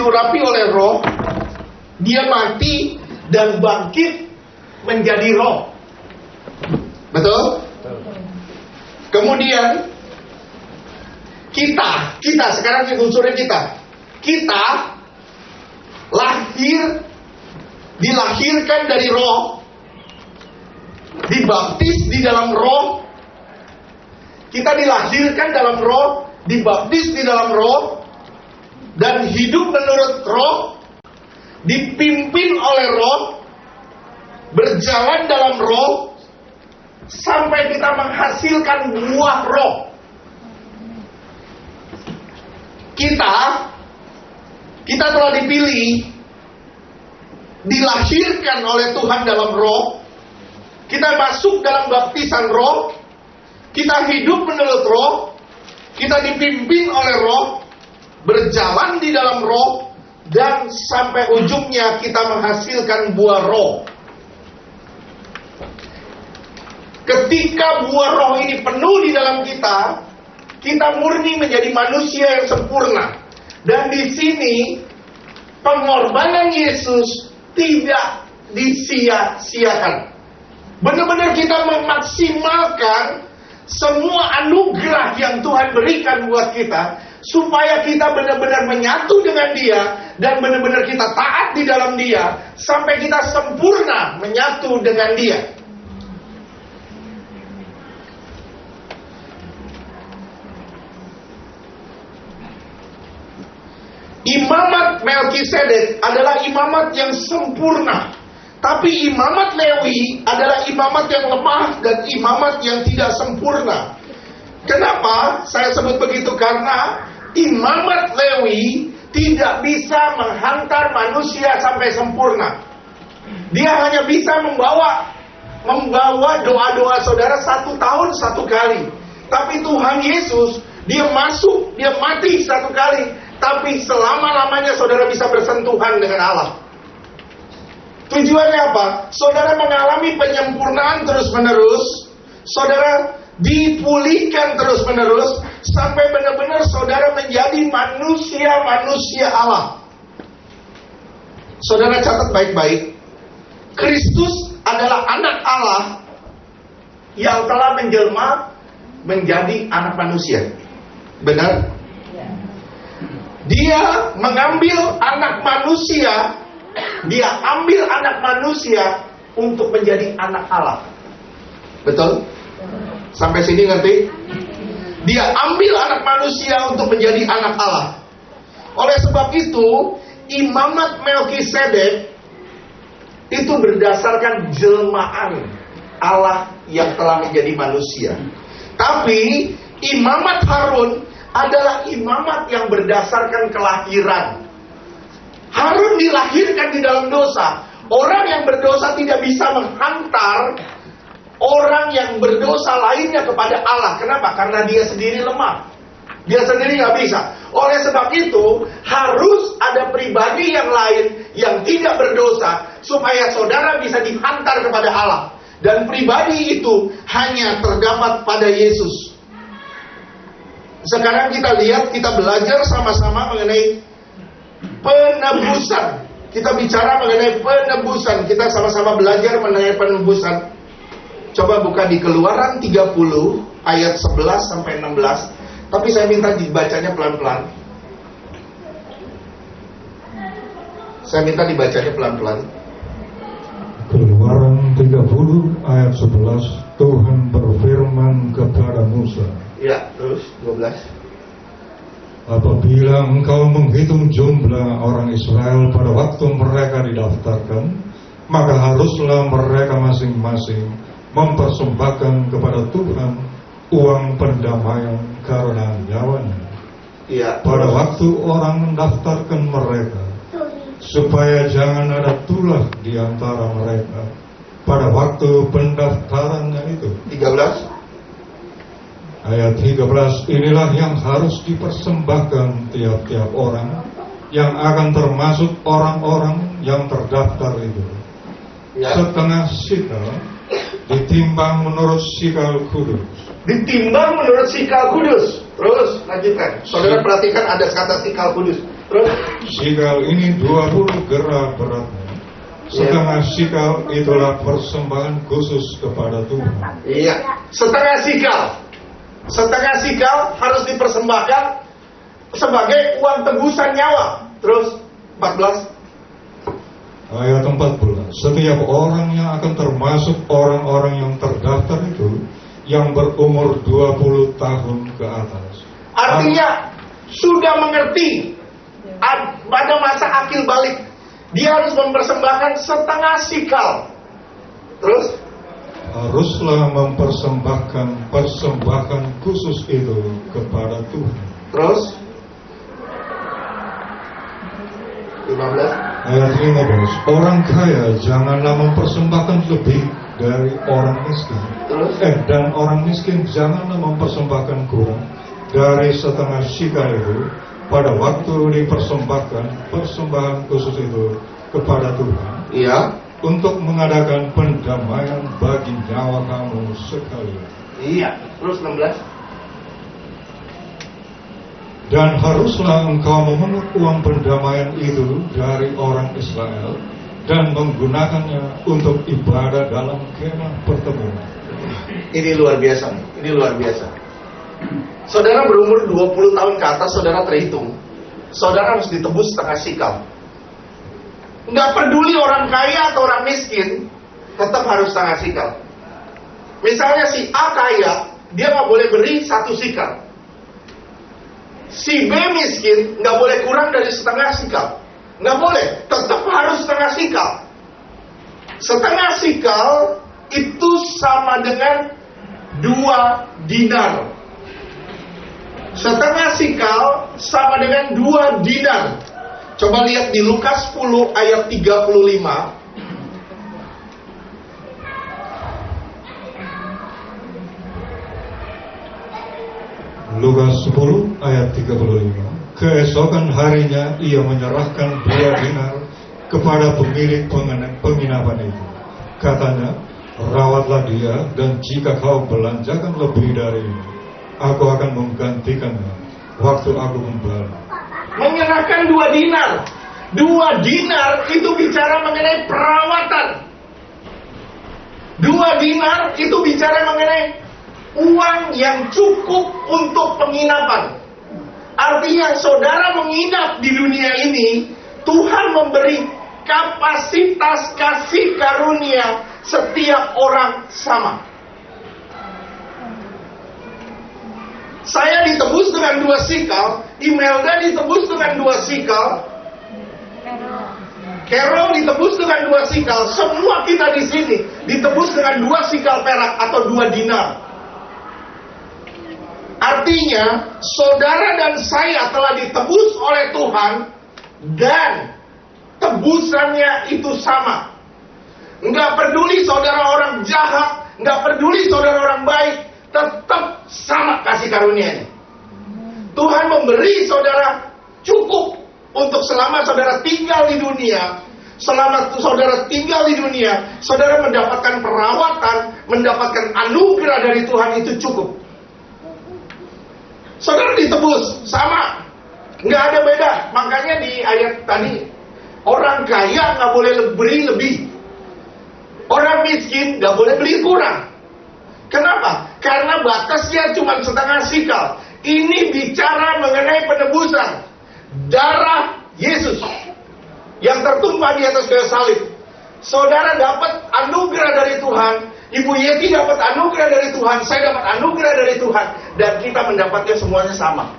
diurapi oleh roh, dia mati dan bangkit menjadi roh. Betul? Kemudian kita sekarang unsurnya kita dilahirkan dari roh, dibaptis di dalam roh. Kita dilahirkan dalam roh, dibaptis di dalam roh, dan hidup menurut roh, dipimpin oleh roh, berjalan dalam roh, sampai kita menghasilkan buah roh. Kita telah dipilih, dilahirkan oleh Tuhan dalam roh. Kita masuk dalam baptisan roh. Kita hidup menurut roh. Kita dipimpin oleh roh, berjalan di dalam roh, dan sampai ujungnya kita menghasilkan buah roh. Ketika buah roh ini penuh di dalam kita murni menjadi manusia yang sempurna. Dan di sini pengorbanan Yesus tidak disia-siakan. Benar-benar kita memaksimalkan semua anugerah yang Tuhan berikan buat kita, supaya kita benar-benar menyatu dengan Dia, dan benar-benar kita taat di dalam Dia, sampai kita sempurna menyatu dengan Dia. Imamat Melkisedek adalah imamat yang sempurna. Tapi imamat Lewi adalah imamat yang lemah dan imamat yang tidak sempurna. Kenapa saya sebut begitu? Karena imamat Lewi tidak bisa menghantar manusia sampai sempurna. Dia hanya bisa membawa doa-doa saudara 1 tahun 1 kali. Tapi Tuhan Yesus, dia masuk, dia mati 1 kali. Tapi selama-lamanya saudara bisa bersentuhan dengan Allah. Tujuannya apa? Saudara mengalami penyempurnaan terus-menerus. Saudara dipulihkan terus-menerus, sampai benar-benar saudara menjadi manusia-manusia Allah. Saudara catat baik-baik. Kristus adalah anak Allah yang telah menjelma menjadi anak manusia. Benar? Dia mengambil anak manusia. Dia ambil anak manusia untuk menjadi anak Allah. Betul? Sampai sini ngerti? Dia ambil anak manusia untuk menjadi anak Allah. Oleh sebab itu, imamat Melkisedek itu berdasarkan jelmaan Allah yang telah menjadi manusia. Tapi imamat Harun adalah imamat yang berdasarkan kelahiran. Harun dilahirkan di dalam dosa. Orang yang berdosa tidak bisa menghantar orang yang berdosa lainnya kepada Allah. Kenapa? Karena dia sendiri lemah. Dia sendiri nggak bisa. Oleh sebab itu, harus ada pribadi yang lain yang tidak berdosa, supaya saudara bisa dihantar kepada Allah. Dan pribadi itu hanya terdapat pada Yesus. Sekarang kita lihat, kita belajar sama-sama mengenai penebusan. Kita bicara mengenai penebusan. Kita sama-sama belajar mengenai penebusan. Coba buka di Keluaran 30 ayat 11 sampai 16. Tapi saya minta dibacanya pelan-pelan. Saya minta dibacanya pelan-pelan. Keluaran 30 ayat 11. Tuhan berfirman kepada Musa. Ya, terus 12. Apabila engkau menghitung jumlah orang Israel pada waktu mereka didaftarkan, maka haruslah mereka masing-masing mempersembahkan kepada Tuhan uang pendamaian karena nyawanya. Ya. Pada waktu orang mendaftarkan mereka, supaya jangan ada tulah di antara mereka pada waktu pendaftarannya itu. 13. Ayat 13, inilah yang harus dipersembahkan tiap-tiap orang yang akan termasuk orang-orang yang terdaftar itu. Ya. Setengah sikal ditimbang menurut sikal kudus. Ditimbang menurut sikal kudus. Terus lanjutkan. Saudara perhatikan ada kata sikal kudus. Terus? Sikal ini 20 gera beratnya. Setengah sikal itulah persembahan khusus kepada Tuhan. Iya, setengah sikal. Setengah sikal harus dipersembahkan sebagai uang tebusan nyawa. Terus 14. Ayat 14. Setiap orang yang akan termasuk orang-orang yang terdaftar itu yang berumur 20 tahun ke atas. Artinya sudah mengerti pada masa akil balik. Dia harus mempersembahkan setengah sikal. Terus? Haruslah mempersembahkan persembahan khusus itu kepada Tuhan. Terus? 15. Ayat 15. Orang kaya janganlah mempersembahkan lebih dari orang miskin. Terus? Dan orang miskin janganlah mempersembahkan kurang dari setengah sikal itu pada waktu dipersembahkan persembahan khusus itu kepada Tuhan. Iya. Untuk mengadakan pendamaian bagi nyawa kamu sekalian. Iya. Terus 16. Dan haruslah engkau memungut uang pendamaian itu dari orang Israel dan menggunakannya untuk ibadah dalam kemah pertemuan. Ini luar biasa nih. Ini luar biasa. Saudara berumur 20 tahun ke atas, saudara terhitung. Saudara harus ditebus setengah sikal. Nggak peduli orang kaya atau orang miskin, tetap harus setengah sikal. Misalnya si A kaya, dia nggak boleh beri 1 sikal. Si B miskin nggak boleh kurang dari setengah sikal. Nggak boleh, tetap harus setengah sikal. Setengah sikal itu sama dengan 2 dinar. Setengah sikal sama dengan 2 dinar. Coba lihat di Lukas 10 ayat 35. Lukas 10 ayat 35. Keesokan harinya ia menyerahkan 2 dinar kepada pemilik penginapan itu. Katanya, rawatlah dia, dan jika kau belanjakan lebih dari ini, aku akan menggantikannya waktu aku kembali. Menyerahkan 2 dinar. 2 dinar itu bicara mengenai perawatan. 2 dinar itu bicara mengenai uang yang cukup untuk penginapan. Artinya saudara menginap di dunia ini, Tuhan memberi kapasitas kasih karunia setiap orang sama. Saya ditebus dengan 2 sikal, Imelda ditebus dengan 2 sikal, Carol ditebus dengan 2 sikal. Semua kita di sini ditebus dengan 2 sikal perak atau 2 dinar. Artinya, saudara dan saya telah ditebus oleh Tuhan, dan tebusannya itu sama. Nggak peduli saudara orang jahat, nggak peduli saudara orang baik, tetap sama kasih karunia-Nya. Tuhan memberi saudara cukup untuk selama saudara tinggal di dunia. Selama saudara tinggal di dunia, saudara mendapatkan perawatan, mendapatkan anugerah dari Tuhan, itu cukup. Saudara ditebus, sama, nggak ada beda. Makanya di ayat tadi, orang kaya nggak boleh beri lebih, orang miskin nggak boleh beli kurang. Kenapa? Karena batasnya cuma setengah sikal. Ini bicara mengenai penebusan darah Yesus yang tertumpah di atas kayu salib. Saudara dapat anugerah dari Tuhan, Ibu Yeti dapat anugerah dari Tuhan, saya dapat anugerah dari Tuhan, dan kita mendapatnya semuanya sama.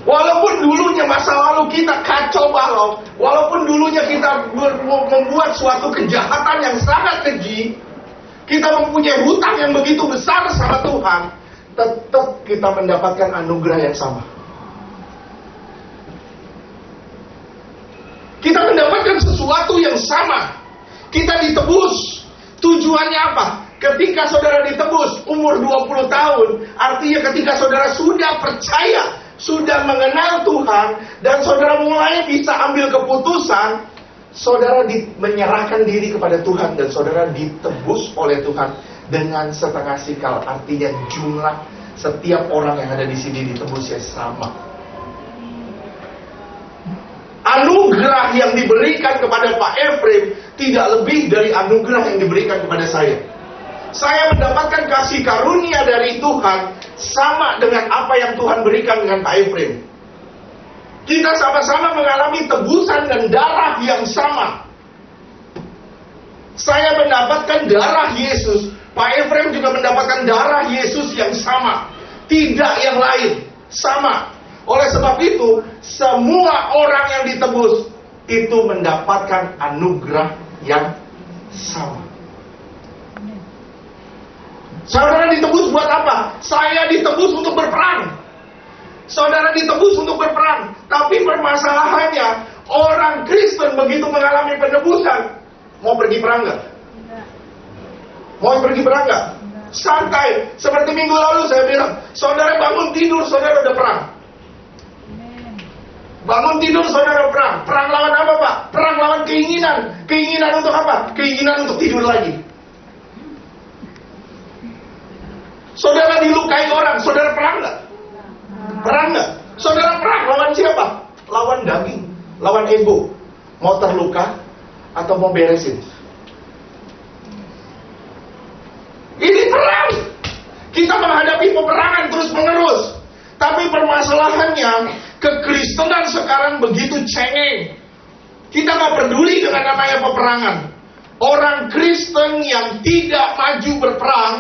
Walaupun dulunya masa lalu kita kacau balau, walaupun dulunya kita membuat suatu kejahatan yang sangat keji, kita mempunyai hutang yang begitu besar sama Tuhan, tetap kita mendapatkan anugerah yang sama. Kita mendapatkan sesuatu yang sama. Kita ditebus. Tujuannya apa? Ketika saudara ditebus umur 20 tahun, artinya ketika saudara sudah percaya, sudah mengenal Tuhan, dan saudara mulai bisa ambil keputusan, saudara menyerahkan diri kepada Tuhan, dan saudara ditebus oleh Tuhan dengan setengah sikal. Artinya jumlah setiap orang yang ada di sini ditebusnya sama. anugerah yang diberikan kepada Pak Efrem tidak lebih dari anugerah yang diberikan kepada saya. Saya mendapatkan kasih karunia dari Tuhan sama dengan apa yang Tuhan berikan dengan Pak Efrem. Kita sama-sama mengalami tebusan dan darah yang sama. Saya mendapatkan darah Yesus, Pak Efrem juga mendapatkan darah Yesus yang sama, tidak yang lain, sama. Oleh sebab itu, semua orang yang ditebus itu mendapatkan anugerah yang sama. Saudara ditebus buat apa? Saya ditebus untuk berperang. Saudara ditebus untuk berperang. Tapi permasalahannya, orang Kristen begitu mengalami penebusan, mau pergi perang nggak? Mau pergi perang nggak? Santai. Seperti minggu lalu saya bilang, saudara bangun tidur, saudara udah perang. Bangun tidur, saudara perang. Perang lawan apa, Pak? Perang lawan keinginan. Keinginan untuk apa? Keinginan untuk tidur lagi. Saudara dilukai orang, saudara perang nggak? Perang nggak? Saudara perang lawan siapa? Lawan daging, lawan ego. Mau terluka atau mau beresin? Ini perang. Kita menghadapi peperangan terus menerus. Tapi permasalahannya, kekristenan sekarang begitu cengeng. Kita nggak peduli dengan namanya peperangan. Orang Kristen yang tidak maju berperang,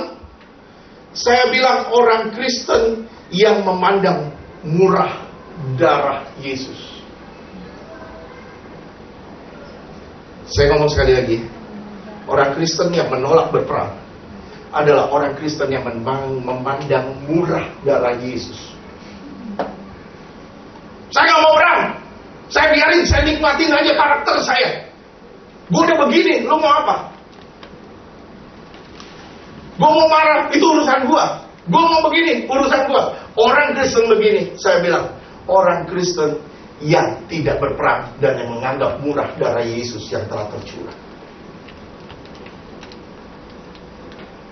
saya bilang orang Kristen yang memandang murah darah Yesus. Saya ngomong sekali lagi, orang Kristen yang menolak berperang adalah orang Kristen yang memandang murah darah Yesus. Saya gak mau perang. Saya biarin, saya nikmatin aja karakter saya. Gue udah begini, lu mau apa? Gue mau marah, itu urusan gue. Gue mau begini, urusan gue. Orang Kristen begini, saya bilang, orang Kristen yang tidak berperang dan yang menganggap murah darah Yesus yang telah tercurah.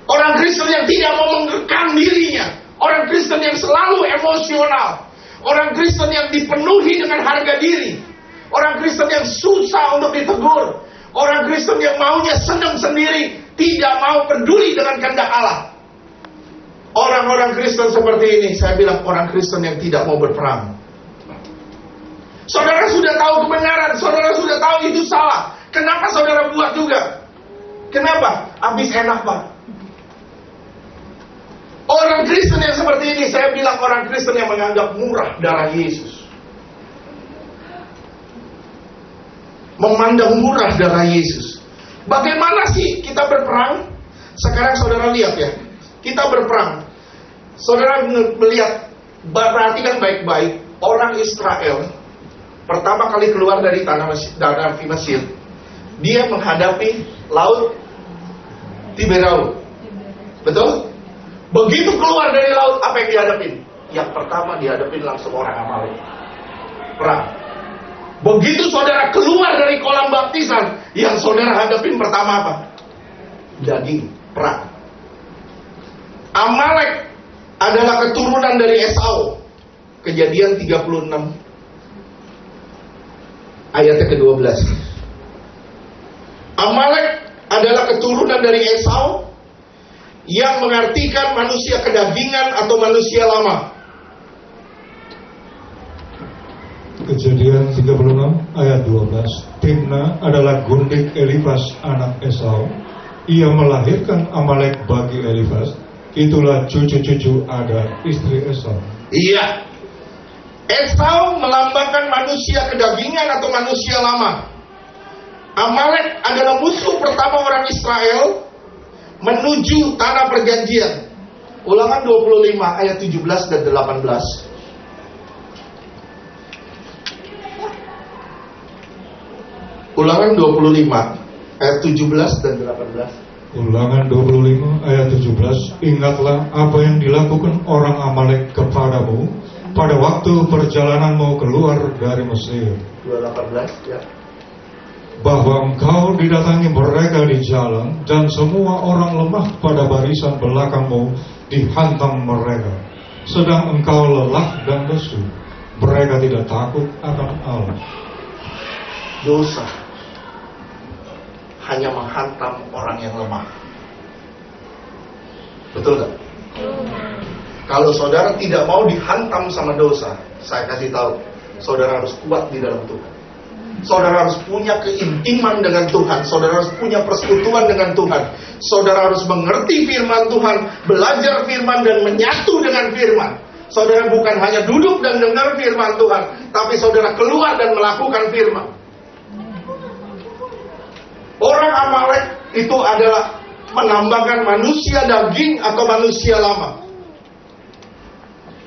Orang Kristen yang tidak mau mengekang dirinya. Orang Kristen yang selalu emosional. Orang Kristen yang dipenuhi dengan harga diri. Orang Kristen yang susah untuk ditegur. Orang Kristen yang maunya senang sendiri, tidak mau peduli dengan kehendak Allah. Orang-orang Kristen seperti ini, saya bilang orang Kristen yang tidak mau berperang. Saudara sudah tahu kebenaran, saudara sudah tahu itu salah. Kenapa saudara buat juga? Kenapa? Habis enak, Pak. Orang Kristen yang seperti ini, saya bilang orang Kristen yang menganggap murah darah Yesus. Memandang murah darah Yesus. Bagaimana sih kita berperang? Sekarang saudara lihat ya, kita berperang. Saudara melihat, perhatikan baik-baik. Orang Israel pertama kali keluar dari tanah Mesir, dia menghadapi laut Tiberau. Betul? Begitu keluar dari laut, apa yang dihadapin? Yang pertama dihadapin langsung orang Amalek. Perang. Begitu saudara keluar dari kolam baptisan, yang saudara hadapin pertama apa? Daging. Perang. Amalek adalah keturunan dari Esau. Kejadian 36 ayatnya ke-12. Amalek adalah keturunan dari Esau, yang mengartikan manusia kedagingan atau manusia lama. Kejadian 36 ayat 12. Timna adalah gundik Elifas anak Esau. Ia melahirkan Amalek bagi Elifas. Itulah cucu-cucu Ada istri Esau. Iya. Esau melambangkan manusia kedagingan atau manusia lama. Amalek adalah musuh pertama orang Israel menuju tanah perjanjian. Ulangan 25 ayat 17 dan 18. Ulangan 25 ayat 17 dan 18. Ulangan 25 ayat 17. Ingatlah apa yang dilakukan orang Amalek kepadamu pada waktu perjalananmu keluar dari Mesir. 18 ya. Bahwa engkau didatangi mereka di jalan, dan semua orang lemah pada barisan belakangmu dihantam mereka. Sedang engkau lelah dan lesu, mereka tidak takut akan Allah. Dosa hanya menghantam orang yang lemah. Betul gak? Kalau saudara tidak mau dihantam sama dosa, saya kasih tahu, saudara harus kuat di dalam Tuhan. Saudara harus punya keintiman dengan Tuhan. Saudara harus punya persekutuan dengan Tuhan. Saudara harus mengerti firman Tuhan, belajar firman dan menyatu dengan firman. Saudara bukan hanya duduk dan dengar firman Tuhan, tapi saudara keluar dan melakukan firman. Orang Amalek itu adalah menambahkan manusia daging atau manusia lama.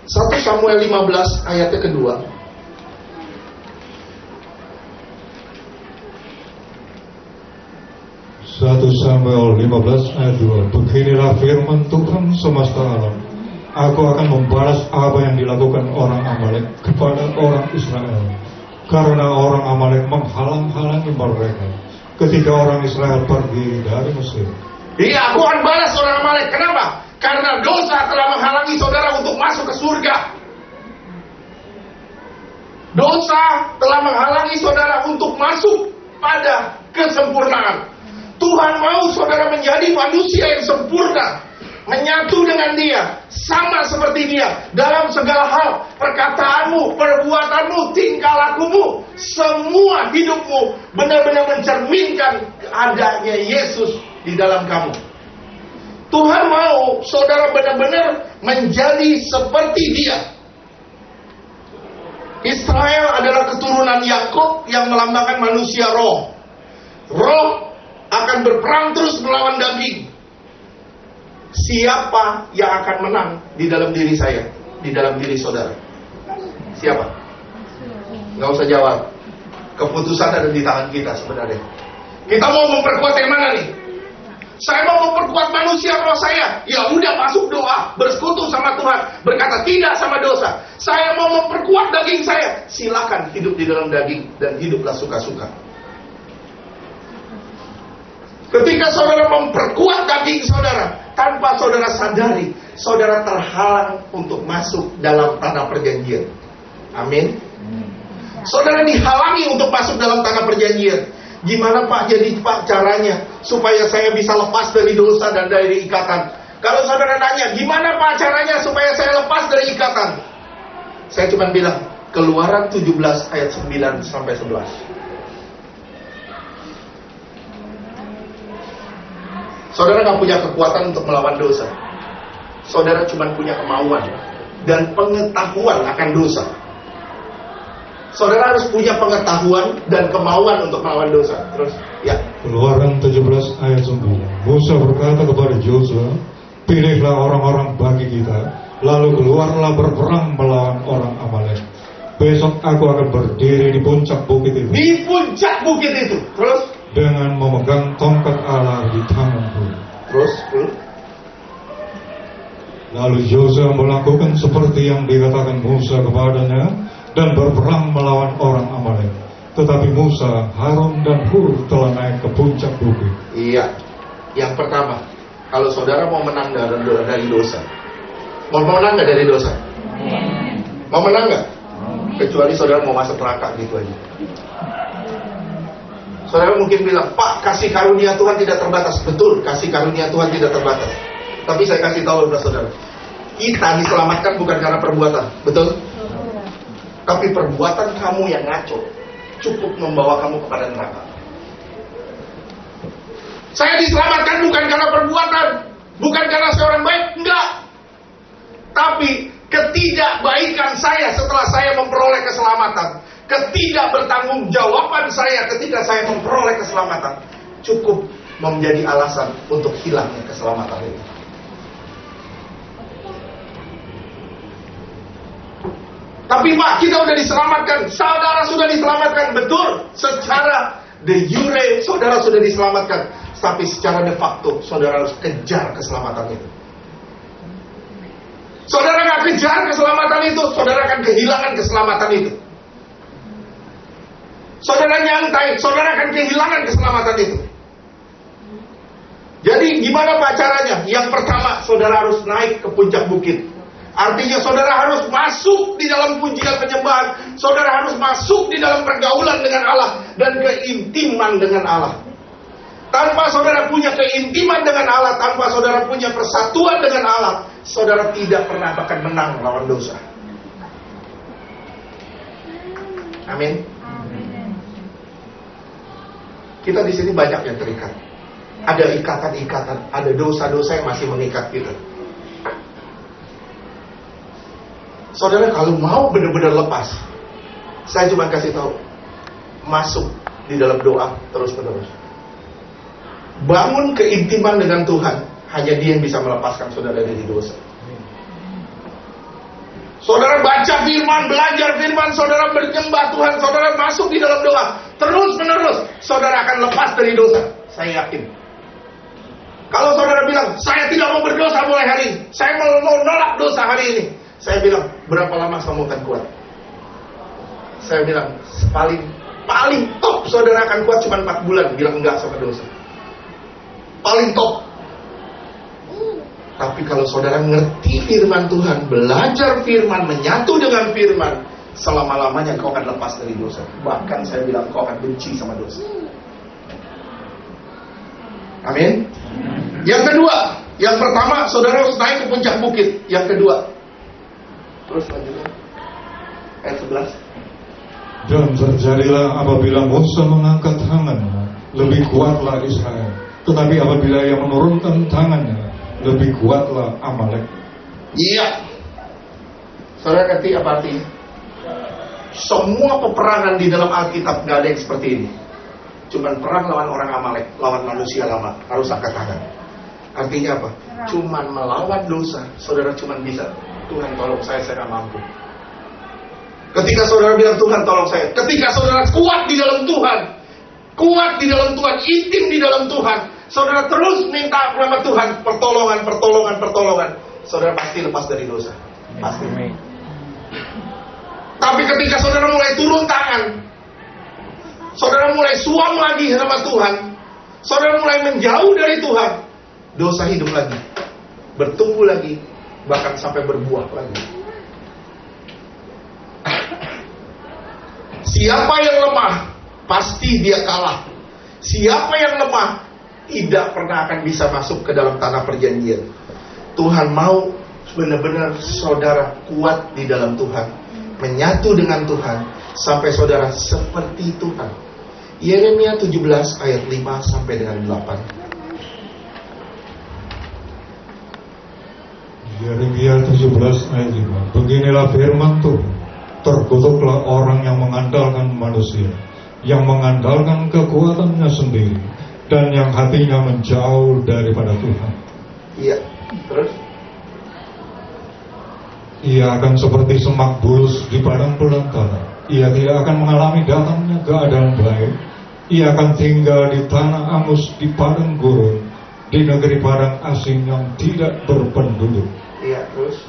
1 Samuel 15 ayatnya kedua. 1 Samuel 15 ayat 2. Beginilah firman Tuhan semesta alam. Aku akan membalas apa yang dilakukan orang Amalek kepada orang Israel, karena orang Amalek menghalang-halangi mereka ketika orang Israel pergi dari Mesir. Iya, aku akan balas orang Amalek. Kenapa? Karena dosa telah menghalangi saudara untuk masuk ke surga. Dosa telah menghalangi saudara untuk masuk pada kesempurnaan. Tuhan mau saudara menjadi manusia yang sempurna, menyatu dengan Dia, sama seperti Dia dalam segala hal, perkataanmu, perbuatanmu, tingkah lakumu, semua hidupmu benar-benar mencerminkan adanya Yesus di dalam kamu. Tuhan mau saudara benar-benar menjadi seperti Dia. Israel adalah keturunan Yakub yang melambangkan manusia roh. Roh akan berperang terus melawan daging. Siapa yang akan menang di dalam diri saya, di dalam diri saudara? Siapa? Nggak usah jawab. Keputusan ada di tangan kita sebenarnya. Kita mau memperkuat yang mana nih? Saya mau memperkuat manusia roh saya. Ya udah, masuk doa, bersekutu sama Tuhan, berkata tidak sama dosa. Saya mau memperkuat daging saya. Silakan hidup di dalam daging dan hiduplah suka-suka. Ketika saudara memperkuat daging saudara, tanpa saudara sadari, saudara terhalang untuk masuk dalam tanah perjanjian. Amin. Saudara dihalangi untuk masuk dalam tanah perjanjian. Gimana Pak, jadi Pak caranya supaya saya bisa lepas dari dosa dan dari ikatan? Kalau saudara tanya, gimana Pak caranya supaya saya lepas dari ikatan? Saya cuma bilang, Keluaran 17 ayat 9 sampai 11. Saudara gak punya kekuatan untuk melawan dosa. Saudara cuma punya kemauan dan pengetahuan akan dosa. Saudara harus punya pengetahuan dan kemauan untuk melawan dosa. Terus, ya. Keluaran 17 ayat 9. Musa berkata kepada Yosua, pilihlah orang-orang bagi kita, lalu keluarlah berperang melawan orang Amalek. Besok aku akan berdiri di puncak bukit itu. Di puncak bukit itu. Terus, dengan memegang tongkat Allah di tanganku. Terus. Lalu Yosua melakukan seperti yang dikatakan Musa kepadanya dan berperang melawan orang Amalek. Tetapi Musa, Harun dan Hur telah naik ke puncak bukit. Iya. Yang pertama, kalau saudara mau menang dari dosa, mau menang nggak dari dosa? Mau menang nggak? Kecuali saudara mau masuk neraka gitu aja. Saudara mungkin bilang, Pak, kasih karunia Tuhan tidak terbatas. Betul, kasih karunia Tuhan tidak terbatas. Tapi saya kasih tahu kepada saudara, kita diselamatkan bukan karena perbuatan. Betul? Tapi perbuatan kamu yang ngaco cukup membawa kamu kepada neraka. Saya diselamatkan bukan karena perbuatan, bukan karena seorang baik, enggak. Tapi ketidakbaikan saya setelah saya memperoleh keselamatan, ketidakbertanggungjawaban saya ketika saya memperoleh keselamatan, cukup menjadi alasan untuk hilangnya keselamatan ini. Tapi Pak, kita udah diselamatkan. Saudara sudah diselamatkan, betul. Secara de jure saudara sudah diselamatkan. Tapi secara de facto saudara harus kejar keselamatan itu. Saudara gak kejar keselamatan itu, saudara akan kehilangan keselamatan itu. Saudara nyantai, saudara akan kehilangan keselamatan itu. Jadi gimana Pak caranya? Yang pertama, saudara harus naik ke puncak bukit. Artinya saudara harus masuk di dalam pujian penyembahan. Saudara harus masuk di dalam pergaulan dengan Allah. dan keintiman dengan Allah. Tanpa saudara punya keintiman dengan Allah, tanpa saudara punya persatuan dengan Allah, saudara tidak pernah akan menang lawan dosa. Amin. Kita di sini banyak yang terikat. Ada ikatan-ikatan, ada dosa-dosa yang masih mengikat kita. Saudara kalau mau benar-benar lepas, saya cuma kasih tahu, masuk di dalam doa terus-menerus. Bangun keintiman dengan Tuhan. Hanya Dia yang bisa melepaskan saudara dari dosa. Saudara baca firman, belajar firman, saudara menyembah Tuhan, saudara masuk di dalam doa terus-menerus, saudara akan lepas dari dosa. Saya yakin. Kalau saudara bilang, saya tidak mau berdosa mulai hari ini, saya mau nolak dosa hari ini, saya bilang, berapa lama kamu akan kuat? Saya bilang, paling top saudara akan kuat cuma 4 bulan bilang enggak sama dosa. Paling top. Tapi kalau saudara ngerti firman Tuhan, belajar firman, menyatu dengan firman, selama-lamanya kau akan lepas dari dosa. Bahkan saya bilang kau akan benci sama dosa. Amin. Yang kedua, yang pertama saudara harus naik ke puncak bukit. Yang kedua, terus lanjutkan ayat 11. Dan terjadilah apabila Musa mengangkat tangannya, lebih kuatlah Israel. Tetapi apabila ia menurunkan tangannya, lebih kuatlah Amalek. Iya. Saudara ngerti apa artinya? Semua peperangan di dalam Alkitab gak ada yang seperti ini. Cuman perang lawan orang Amalek, lawan manusia lama, harus angkat tangan. Artinya apa? Cuman melawan dosa, saudara cuman bisa, Tuhan tolong saya gak mampu. Ketika saudara bilang Tuhan tolong saya, ketika saudara kuat di dalam Tuhan, kuat di dalam Tuhan, intim di dalam Tuhan, saudara terus minta kepada Tuhan pertolongan, saudara pasti lepas dari dosa. Pasti. Tapi ketika saudara mulai turun tangan, saudara mulai suam lagi sama Tuhan, saudara mulai menjauh dari Tuhan, dosa hidup lagi, bertumbuh lagi, bahkan sampai berbuah lagi. Siapa yang lemah, pasti dia kalah. Siapa yang lemah, tidak pernah akan bisa masuk ke dalam tanah perjanjian. Tuhan mau benar-benar saudara kuat di dalam Tuhan, menyatu dengan Tuhan, sampai saudara seperti Tuhan. Yeremia 17 ayat 5 sampai dengan 8. Yeremia 17 ayat 5. Beginilah firman Tuhan. Terkutuklah orang yang mengandalkan manusia, yang mengandalkan kekuatannya sendiri, dan yang hatinya menjauh daripada Tuhan. Iya, terus? Ia akan seperti semak bulus di padang belantara. Ia tidak akan mengalami datangnya keadaan baik. Ia akan tinggal di tanah angus, di padang gurun, di negeri padang asing yang tidak berpenduduk. Iya, terus?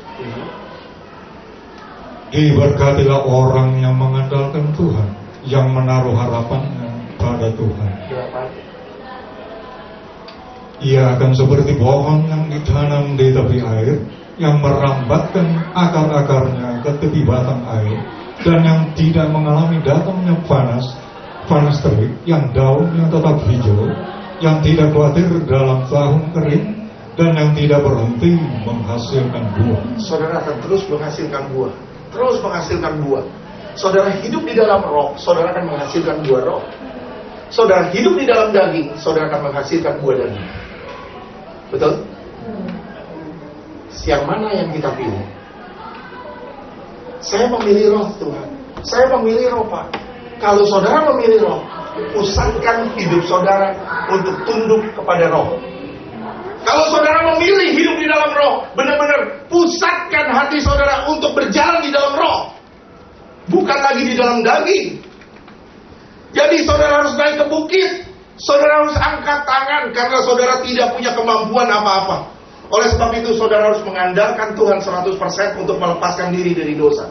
Diberkatilah orang yang mengandalkan Tuhan, yang menaruh harapannya pada Tuhan. Ia akan seperti pohon yang ditanam di tepi air, yang merambatkan akar-akarnya ke tepi batang air, dan yang tidak mengalami datangnya panas terik, yang daunnya tetap hijau, yang tidak khawatir dalam tahun kering, dan yang tidak berhenti menghasilkan buah. Saudara akan terus menghasilkan buah. Terus menghasilkan buah. Saudara hidup di dalam roh, saudara akan menghasilkan buah roh. Saudara hidup di dalam daging, saudara akan menghasilkan buah daging. Betul? Yang mana yang kita pilih? Saya memilih roh Tuhan. Saya memilih roh Pak. Kalau saudara memilih roh, pusatkan hidup saudara untuk tunduk kepada roh. Kalau saudara memilih hidup di dalam roh, benar-benar pusatkan hati saudara untuk berjalan di dalam roh, bukan lagi di dalam daging. Jadi saudara harus naik ke bukit, saudara harus angkat tangan karena saudara tidak punya kemampuan apa-apa. Oleh sebab itu saudara harus mengandalkan Tuhan 100% untuk melepaskan diri dari dosa.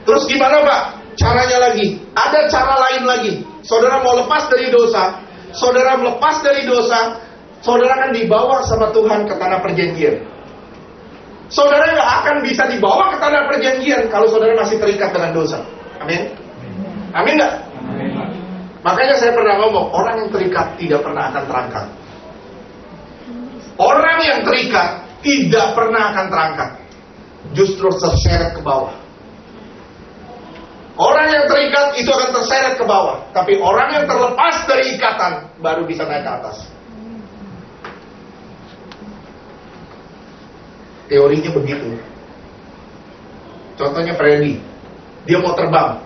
Terus gimana Pak? Caranya lagi. Ada cara lain lagi. Saudara mau lepas dari dosa, saudara melepas dari dosa, saudara akan dibawa sama Tuhan ke tanah perjanjian. Saudara nggak akan bisa dibawa ke tanah perjanjian kalau saudara masih terikat dengan dosa. Amin? Amin nggak? Makanya saya pernah ngomong, orang yang terikat tidak pernah akan terangkat. Orang yang terikat tidak pernah akan terangkat, justru terseret ke bawah. Orang yang terikat itu akan terseret ke bawah, tapi orang yang terlepas dari ikatan baru bisa naik ke atas. Teorinya begitu. Contohnya Freddy, dia mau terbang,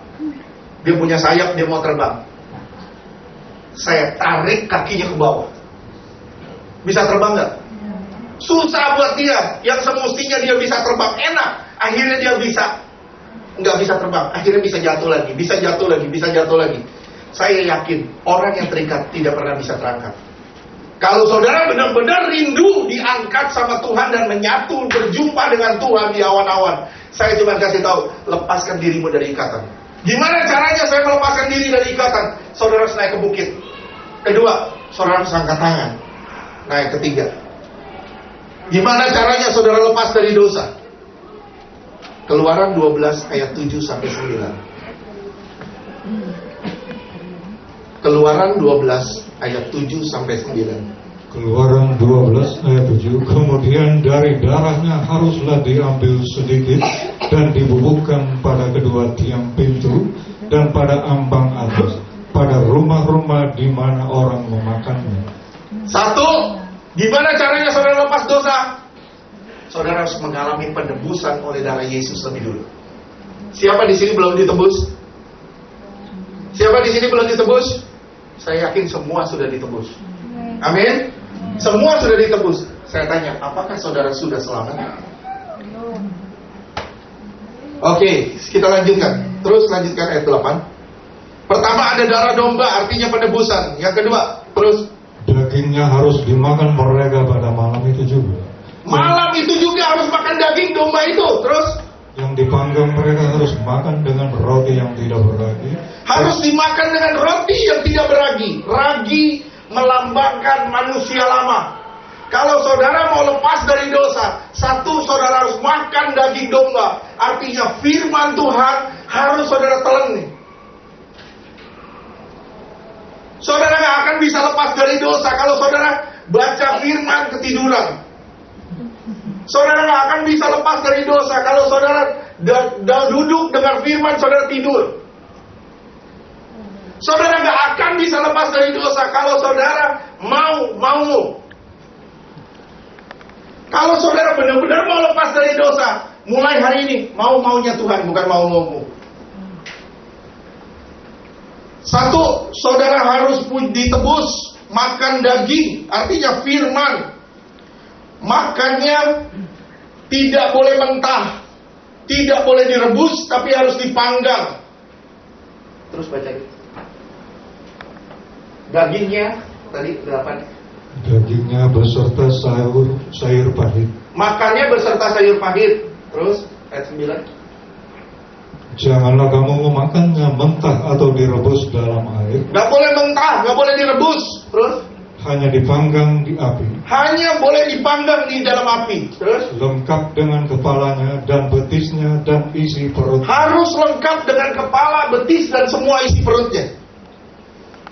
dia punya sayap, dia mau terbang. Saya tarik kakinya ke bawah, bisa terbang nggak? Susah buat dia. Yang semestinya dia bisa terbang enak, akhirnya dia nggak bisa terbang, akhirnya bisa jatuh lagi, bisa jatuh lagi, bisa jatuh lagi. Saya yakin orang yang terikat tidak pernah bisa terangkat. Kalau saudara benar-benar rindu diangkat sama Tuhan dan menyatu, berjumpa dengan Tuhan di awan-awan, saya cuma kasih tahu, lepaskan dirimu dari ikatan. Gimana caranya saya melepaskan diri dari ikatan? Saudara harus naik ke bukit. Kedua, saudara harus angkat tangan. Naik ketiga. Gimana caranya saudara lepas dari dosa? Keluaran 12 ayat 7 sampai 9. Keluaran 12 ayat 7 sampai 9. Keluaran 12 ayat 7. Kemudian dari darahnya haruslah diambil sedikit dan dibubukkan pada kedua tiang pintu dan pada ambang atas, pada rumah-rumah di mana orang memakannya. Satu, gimana caranya saudara lepas dosa? Saudara harus mengalami penebusan oleh darah Yesus lebih dulu. Siapa di sini belum ditebus? Siapa di sini belum ditebus? Saya yakin semua sudah ditebus. Amin. Semua sudah ditebus. Saya tanya, apakah saudara sudah selamat? Oke, kita lanjutkan. Terus lanjutkan ayat 8. Pertama ada darah domba, artinya penebusan. Yang kedua, terus dagingnya harus dimakan mereka pada malam itu juga. Malam itu juga harus makan daging domba itu. Terus yang dipanggang mereka harus makan dengan roti yang tidak beragi. Harus dimakan dengan roti yang tidak beragi. Ragi melambangkan manusia lama. Kalau saudara mau lepas dari dosa, satu, saudara harus makan daging domba. Artinya firman Tuhan harus saudara telan nih. Saudara gak akan bisa lepas dari dosa kalau saudara baca firman ketiduran. Saudara gak akan bisa lepas dari dosa kalau saudara duduk dengar firman, saudara tidur. Saudara gak akan bisa lepas dari dosa kalau saudara mau. Kalau saudara benar-benar mau lepas dari dosa, mulai hari ini maunya Tuhan, bukan mau-maumu. Satu, saudara harus ditebus, makan daging, artinya firman. Makannya tidak boleh mentah, tidak boleh direbus, tapi harus dipanggang. Terus baca. Dagingnya tadi 8. Dagingnya beserta sayur pahit. Makannya beserta sayur pahit. Terus ayat 9. Janganlah kamu memakannya mentah atau direbus dalam air. Gak boleh mentah, gak boleh direbus. Terus hanya dipanggang di api. Hanya boleh dipanggang di dalam api. Terus lengkap dengan kepalanya dan betisnya dan isi perut. Harus lengkap dengan kepala, betis dan semua isi perutnya.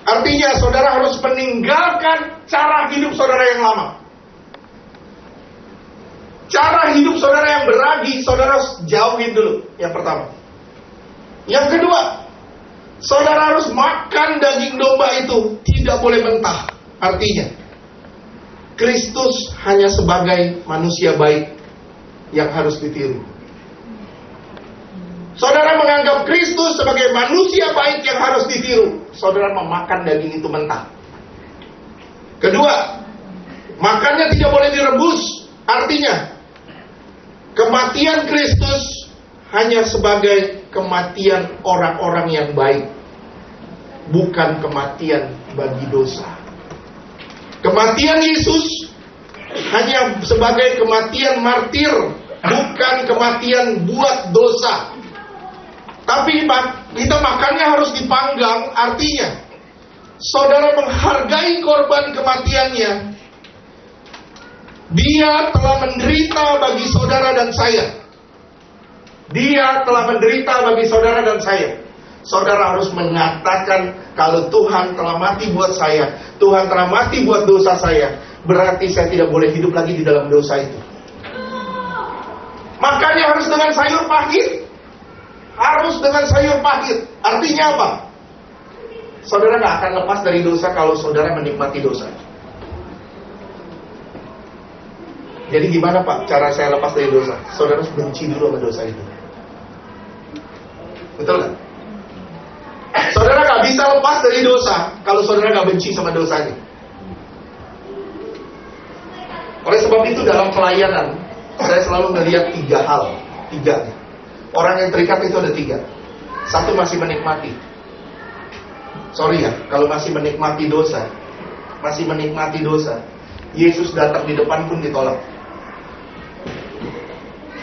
Artinya saudara harus meninggalkan cara hidup saudara yang lama. Cara hidup saudara yang beragi, saudara harus jauhin dulu. Yang pertama. Yang kedua, saudara harus makan daging domba itu, tidak boleh mentah. Artinya Kristus hanya sebagai manusia baik yang harus ditiru. Saudara menganggap Kristus sebagai manusia baik yang harus ditiru, saudara memakan daging itu mentah. Kedua, makannya tidak boleh direbus. Artinya kematian Kristus hanya sebagai kematian orang-orang yang baik, bukan kematian bagi dosa. Kematian Yesus hanya sebagai kematian martir, bukan kematian buat dosa. Tapi kita makannya harus dipanggang. Artinya saudara menghargai korban kematiannya. Dia telah menderita bagi saudara dan saya. Dia telah menderita bagi saudara dan saya. Saudara harus mengatakan kalau Tuhan telah mati buat saya, Tuhan telah mati buat dosa saya, berarti saya tidak boleh hidup lagi di dalam dosa itu. Makanya harus dengan sayur pahit. Harus dengan sayur pahit. Artinya apa? Saudara gak akan lepas dari dosa kalau saudara menikmati dosa. Jadi gimana Pak cara saya lepas dari dosa? Saudara harus benci dulu sama dosa itu. Betul kan? Saudara gak bisa lepas dari dosa kalau saudara gak benci sama dosanya. Oleh sebab itu dalam pelayanan saya selalu melihat 3 hal. 3. Orang yang terikat itu ada 3. 1 masih menikmati. Sorry ya, kalau masih menikmati dosa, Yesus datang di depan pun ditolak.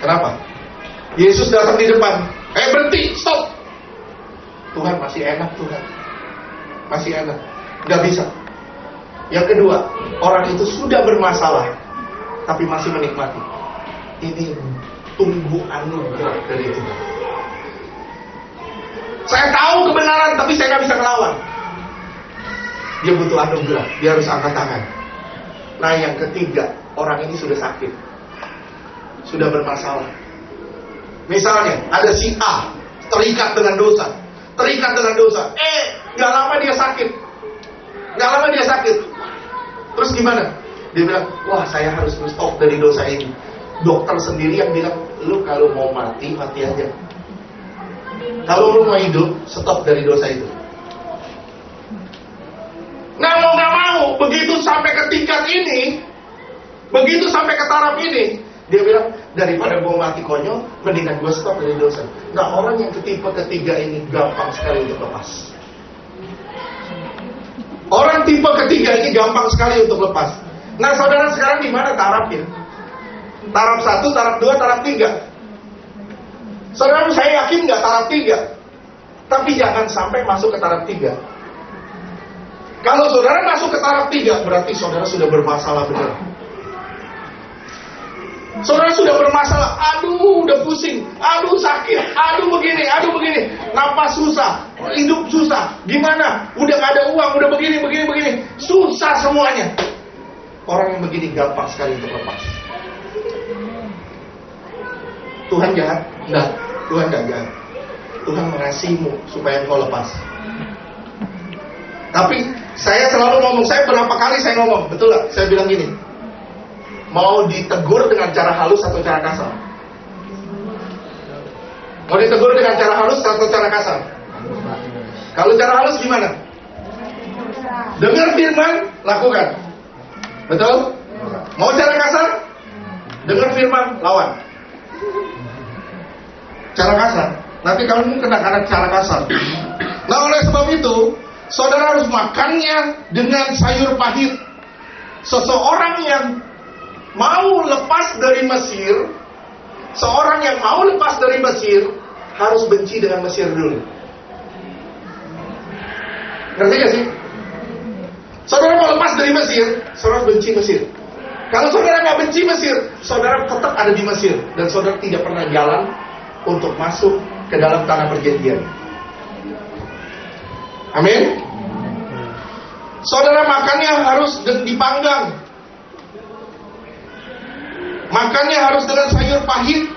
Kenapa? Yesus datang di depan, berhenti, stop. Tuhan masih enak, Tuhan masih enak, gak bisa. Yang kedua, orang itu sudah bermasalah tapi masih menikmati. Ini tunggu anugerah dari Tuhan. Saya tahu kebenaran tapi saya gak bisa ngelawan. Dia butuh anugerah, dia harus angkat tangan. Nah yang ketiga, orang ini sudah sakit, sudah bermasalah. Misalnya ada si A terikat dengan dosa, gak lama dia sakit. Terus gimana? Dia bilang, wah saya harus stop dari dosa ini. Dokter sendiri yang bilang, lu kalau mau mati aja. Kalau lu mau hidup, stop dari dosa itu. Nggak mau, begitu sampai ke tingkat ini, begitu sampai ke taraf ini, dia bilang, daripada gue mati konyol, mendingan gue stop dari dosa. Nah orang yang tipe ketiga ini gampang sekali untuk lepas. Orang tipe ketiga ini gampang sekali untuk lepas. Nah saudara sekarang di mana tarafnya? Taraf 1, taraf 2, taraf 3. Saudara saya yakin nggak taraf 3. Tapi jangan sampai masuk ke taraf 3. Kalau saudara masuk ke taraf 3, berarti saudara sudah bermasalah benar. Saudara sudah bermasalah, aduh udah pusing, aduh sakit, aduh begini, napas susah, hidup susah, gimana, udah gak ada uang, udah begini, susah semuanya. Orang yang begini gampang sekali untuk lepas. Tuhan jahat? Enggak, Tuhan gak jahat. Tuhan mengasihimu supaya engkau lepas. Tapi saya selalu ngomong, saya berapa kali saya ngomong, betul gak? Saya bilang gini, mau ditegur dengan cara halus atau cara kasar? Mau ditegur dengan cara halus atau cara kasar? Kalau cara halus gimana? Dengar firman, lakukan. Betul? Mau cara kasar? Dengar firman, lawan. Cara kasar. Nanti kamu kena karena cara kasar. Nah oleh sebab itu, saudara harus makannya dengan sayur pahit. Seseorang yang mau lepas dari Mesir, seorang yang mau lepas dari Mesir harus benci dengan Mesir dulu. Ngerti gak sih? Saudara mau lepas dari Mesir, saudara benci Mesir. Kalau saudara gak benci Mesir, saudara tetap ada di Mesir, dan saudara tidak pernah jalan untuk masuk ke dalam tanah perjanjian. Amin. Saudara makannya harus dipanggang, makannya harus dengan sayur pahit,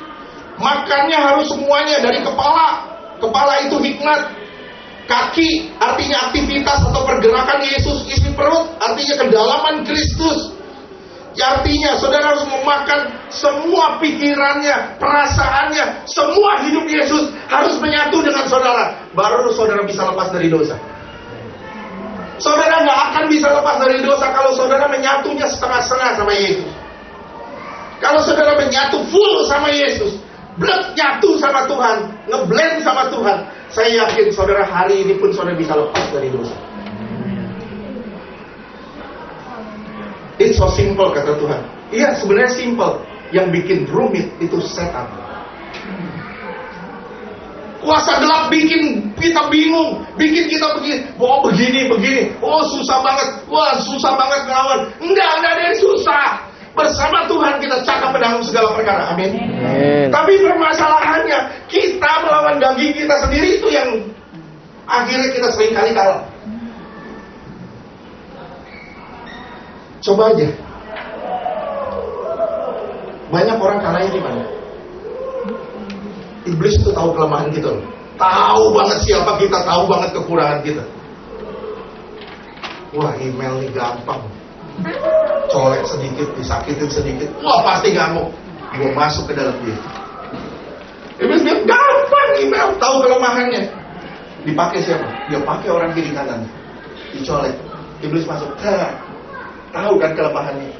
makannya harus semuanya dari kepala. Kepala itu hikmat. Kaki artinya aktivitas atau pergerakan Yesus. Isi perut artinya kedalaman Kristus. Artinya saudara harus memakan semua pikirannya, perasaannya, semua hidup Yesus harus menyatu dengan saudara. Baru saudara bisa lepas dari dosa. Saudara gak akan bisa lepas dari dosa kalau saudara menyatunya setengah-setengah sama Yesus. Kalau saudara menyatu full sama Yesus, nyatu sama Tuhan, ngeblend sama Tuhan, saya yakin saudara hari ini pun saudara bisa lepas dari dosa. It's so simple kata Tuhan. Iya sebenarnya simple. Yang bikin rumit itu setan. Kuasa gelap bikin kita bingung, bikin kita begini. Oh begini. Oh susah banget. Wah susah banget ngelawan. Enggak ada yang susah. Bersama Tuhan kita cakap menanggung segala perkara. Amin. Tapi permasalahannya, kita melawan daging kita sendiri, itu yang akhirnya kita sering kali kalah. Coba aja. Banyak orang kalahnya di mana? Iblis itu tahu kelemahan kita loh. Tahu banget siapa kita, tahu banget kekurangan kita. Wah, email nih gampang. Colek sedikit, disakitin sedikit. Wah, pasti ngamuk. Gue masuk ke dalam dia. Iblis bilang, gampang email, tahu kelemahannya. Dipakai siapa? Dia pakai orang kiri kanan. Dicolek. Iblis masuk. Tahu kan kelemahannya?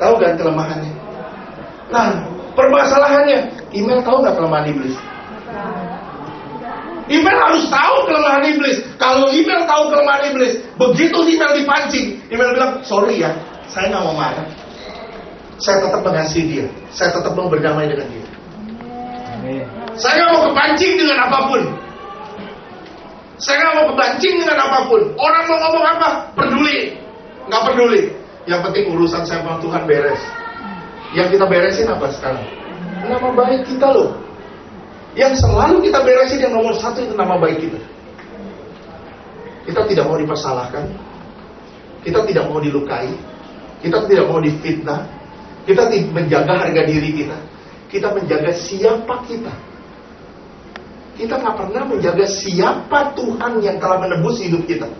Tahu kan kelemahannya? Nah, permasalahannya, email tahu nggak kelemahan iblis? Email harus tahu kelemahan iblis. Kalau email tahu kelemahan iblis, begitu email dipancing, email bilang, sorry ya, saya nggak mau marah. Saya tetap mengasihi dia. Saya tetap mau berdamai dengan dia. Saya nggak mau kepancing dengan apapun. Saya nggak mau kepancing dengan apapun. Orang mau ngomong apa, peduli. Nggak peduli. Yang penting urusan saya sama Tuhan beres. Yang kita beresin apa sekarang? Nama baik kita loh. Yang selalu kita beresin yang nomor satu itu nama baik kita. Kita tidak mau dipersalahkan. Kita tidak mau dilukai. Kita tidak mau difitnah. Kita menjaga harga diri kita. Kita menjaga siapa kita. Kita nggak pernah menjaga siapa Tuhan yang telah menebus hidup kita.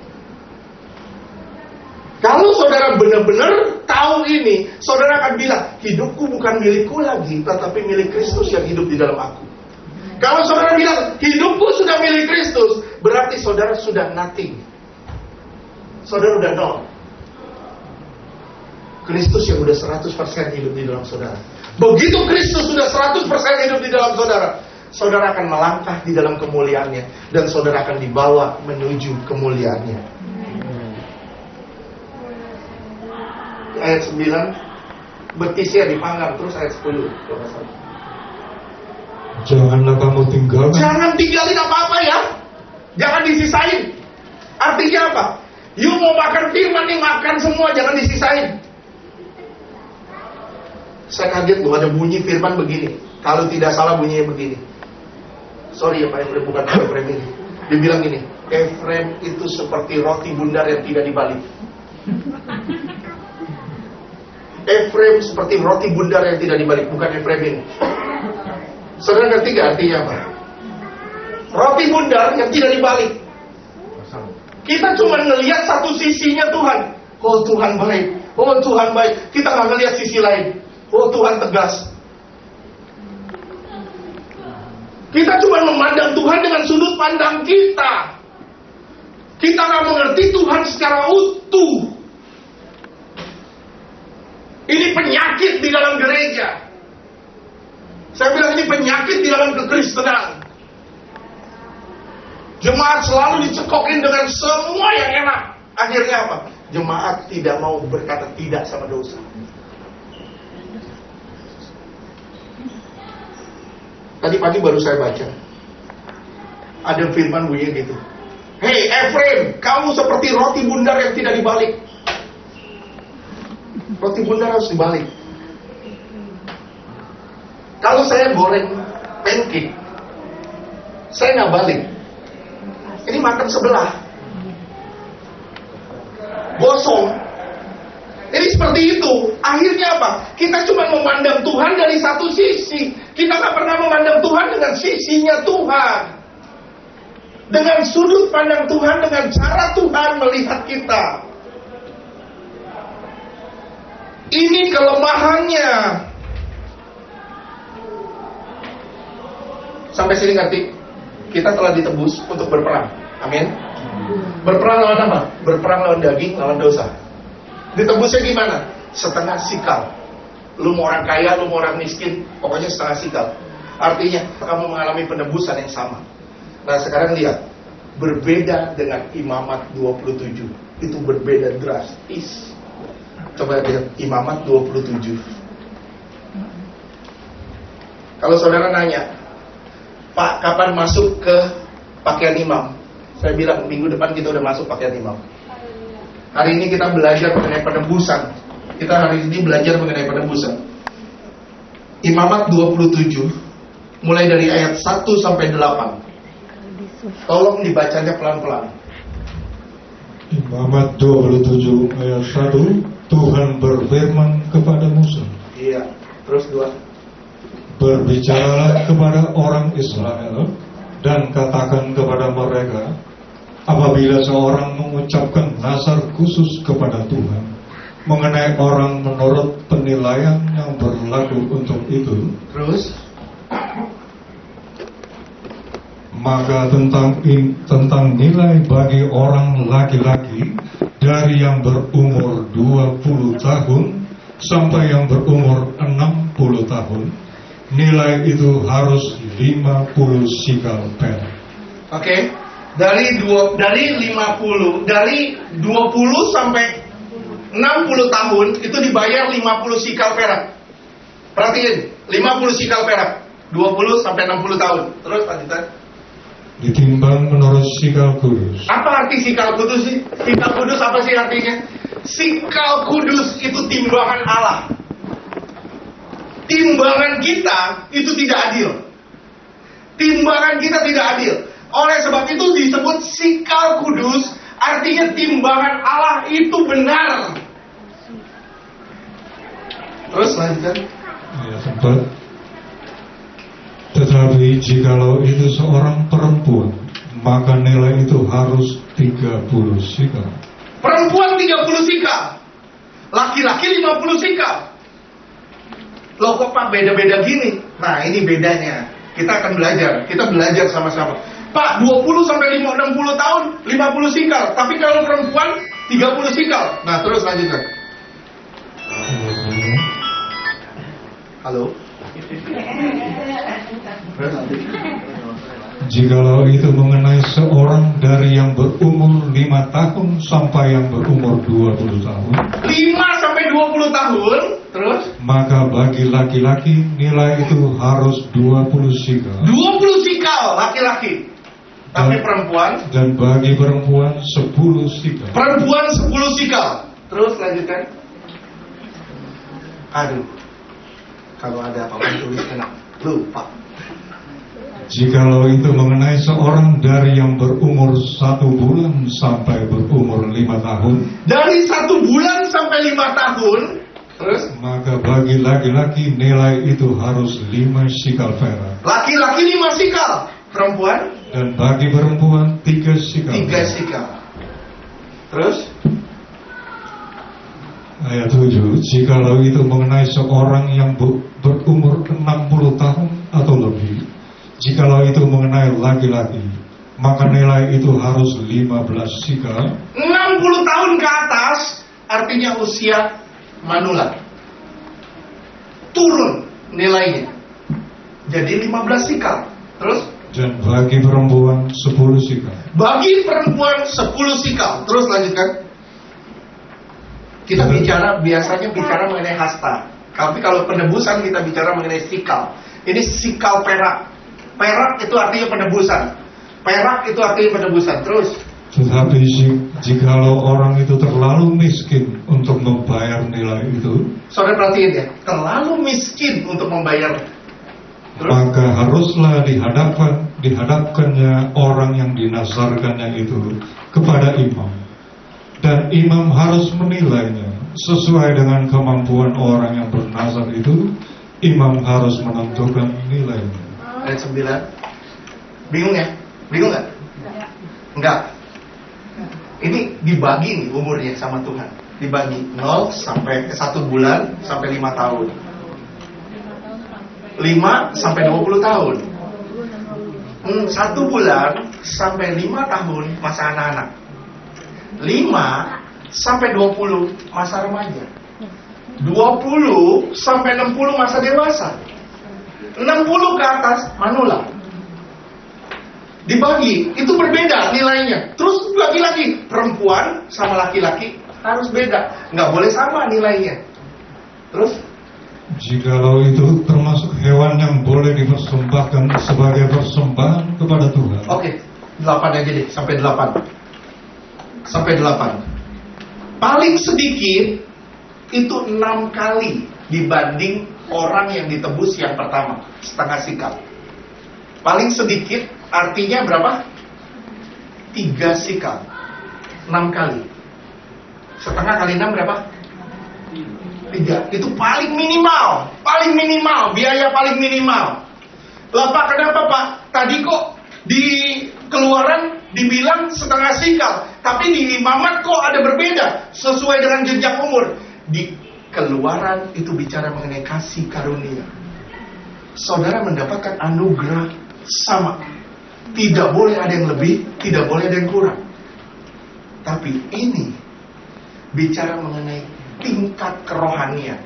Kalau saudara benar-benar tahu ini, saudara akan bilang, hidupku bukan milikku lagi, tetapi milik Kristus yang hidup di dalam aku. Kalau saudara bilang, hidupku sudah milik Kristus, berarti saudara sudah nothing. Saudara udah nol. Kristus yang udah 100% hidup di dalam saudara. Begitu Kristus sudah 100% hidup di dalam saudara, saudara akan melangkah di dalam kemuliaannya, dan saudara akan dibawa menuju kemuliaannya. Ayat 9, betisnya dipanggang. Terus ayat 10. Janganlah kamu tinggalkan. Jangan tinggalin apa-apa ya. Jangan disisain. Artinya apa? You mau makan firman nih, makan semua, jangan disisain. Saya kaget loh, ada bunyi firman begini. Kalau tidak salah bunyinya begini. Sorry ya Pak Efrem, bukan Pak Efrem ini. Dia bilang gini, Efrem itu seperti roti bundar yang tidak dibalik. Efrem seperti roti bundar yang tidak dibalik, bukan Efrem ini. Saudara ngerti gak artinya apa? Roti bundar yang tidak dibalik. Kita cuma ngelihat satu sisinya Tuhan. Oh Tuhan baik, oh Tuhan baik. Kita nggak ngelihat sisi lain. Oh Tuhan tegas. Kita cuma memandang Tuhan dengan sudut pandang kita. Kita nggak mengerti Tuhan secara utuh. Ini penyakit di dalam gereja. Saya bilang ini penyakit di dalam kekristenan. Jemaat selalu dicekokin dengan semua yang enak. Akhirnya apa? Jemaat tidak mau berkata tidak sama dosa. Tadi pagi baru saya baca. Ada firman bunyi gitu. Hei Efrem, kamu seperti roti bundar yang tidak dibalik. Roti bundar harus dibalik. Kalau saya goreng pancake, saya nggak balik. Ini makan sebelah, gosong. Ini seperti itu. Akhirnya apa? Kita cuma memandang Tuhan dari satu sisi. Kita nggak pernah memandang Tuhan dengan sisinya Tuhan. Dengan sudut pandang Tuhan, dengan cara Tuhan melihat kita. Ini kelemahannya. Sampai sini ngerti? Kita telah ditebus untuk berperang. Amin. Berperang lawan apa? Berperang lawan daging, lawan dosa. Ditebusnya gimana? Setengah sikal. Lu mau orang kaya, lu mau orang miskin, pokoknya setengah sikal. Artinya kamu mengalami penebusan yang sama. Nah sekarang lihat, berbeda dengan Imamat 27. Itu berbeda drastis. Coba lihat Imamat 27. Kalau saudara nanya, Pak, kapan masuk ke pakaian imam? Saya bilang, minggu depan kita udah masuk pakaian imam. Hari ini kita belajar mengenai penebusan. Kita hari ini belajar mengenai penebusan. Imamat 27, mulai dari ayat 1 sampai 8. Tolong dibacanya pelan-pelan. Imamat 27 ayat 1, Tuhan berfirman kepada Musa. Iya, terus 2. Berbicaralah kepada orang Israel dan katakan kepada mereka, apabila seorang mengucapkan nazar khusus kepada Tuhan mengenai orang menurut penilaian yang berlaku untuk itu, Terus, maka tentang nilai bagi orang laki-laki dari yang berumur 20 tahun sampai yang berumur 60 tahun, nilai itu harus 50 sikal perak. oke. Dari 20 sampai 60 tahun itu dibayar 50 sikal perak. Perhatiin, 50 sikal perak. 20 sampai 60 tahun. Terus lanjutan. Ditimbang menurut sikal kudus. Apa arti sikal kudus sih? Sikal kudus apa sih artinya? Sikal kudus itu timbangan Allah. Timbangan kita itu tidak adil. Timbangan kita tidak adil. Oleh sebab itu disebut sikal kudus, artinya timbangan Allah itu benar. Terus lanjutkan. Ya, sempat. Tetapi jikalau itu seorang perempuan, maka nilai itu harus 30 sikal. Perempuan 30 sikal, laki-laki 50 sikal. Loh kok Pak beda-beda gini? Nah ini bedanya. Kita akan belajar. Kita belajar sama-sama. Pak 20 sampai 60 tahun 50 sikal. Tapi kalau perempuan 30 sikal. Nah terus lanjutkan. Halo. Jikalau itu mengenai seorang dari yang berumur 5 tahun sampai yang berumur 20 tahun, 5 sampai 20 tahun. Terus maka bagi laki-laki nilai itu harus 20 sikal. 20 sikal laki-laki. Tapi perempuan, Dan bagi perempuan 10 sikal. perempuan 10 sikal. Terus lanjutkan. Aduh, kalau ada apa-apa tulis enak. Lupa. Jikalau itu mengenai seorang dari yang berumur 1 bulan sampai berumur 5 tahun, Dari 1 bulan sampai 5 tahun. Terus maka bagi laki-laki nilai itu harus 5 sikal perak. laki-laki 5 sikal. Perempuan Dan bagi perempuan 3 sikal. 3 sikal. Terus Ayat 7, jikalau itu mengenai seorang yang berumur 60 tahun atau lebih, jikalau itu mengenai laki-laki, maka nilai itu harus 15 sikal. 60 tahun ke atas artinya usia manula. Turun nilainya. Jadi 15 sikal. Terus Dan bagi perempuan 10 sikal. bagi perempuan 10 sikal. Terus lanjutkan. Kita biasanya bicara mengenai hasta. Tapi kalau penebusan kita bicara mengenai sikal. Ini sikal perak. Perak itu artinya penebusan. Perak itu artinya penebusan. Terus Tetapi jikalau orang itu terlalu miskin untuk membayar nilai itu, saudara perhatiin ya, terlalu miskin untuk membayar. Terus maka haruslah dihadapkannya orang yang dinazarkannya itu kepada imam. Dan imam harus menilainya sesuai dengan kemampuan orang yang bernazar itu. Imam harus menentukan nilainya. ayat 9. Bingung ya? Bingung nggak? Enggak. Ini dibagi nih umurnya sama Tuhan. Dibagi 0 sampai 1 bulan sampai 5 tahun. 5 sampai 20 tahun. 1 bulan sampai 5 tahun masa anak-anak. 5 sampai 20 masa remaja. 20 sampai 60 masa dewasa. 60 ke atas manula. Dibagi, itu berbeda nilainya. Terus bagi lagi, perempuan sama laki-laki harus beda. Nggak boleh sama nilainya. Terus Jikalau itu termasuk hewan yang boleh dipersembahkan sebagai persembahan kepada Tuhan, oke, 8 aja deh, sampai 8. Sampai 8. Paling sedikit itu 6 kali dibanding orang yang ditebus yang pertama, setengah sikal. Paling sedikit artinya berapa? 3 sikal. 6 kali. Setengah kali 6 berapa? 3. Itu paling minimal. Paling minimal. Biaya paling minimal. Lah Pak, kenapa Pak? Tadi kok di Keluaran dibilang setengah sikal, tapi di Imamat kok ada berbeda sesuai dengan jenjang umur. Di Keluaran itu bicara mengenai kasih karunia. Saudara mendapatkan anugerah sama. Tidak boleh ada yang lebih, tidak boleh ada yang kurang. Tapi ini bicara mengenai tingkat kerohanian.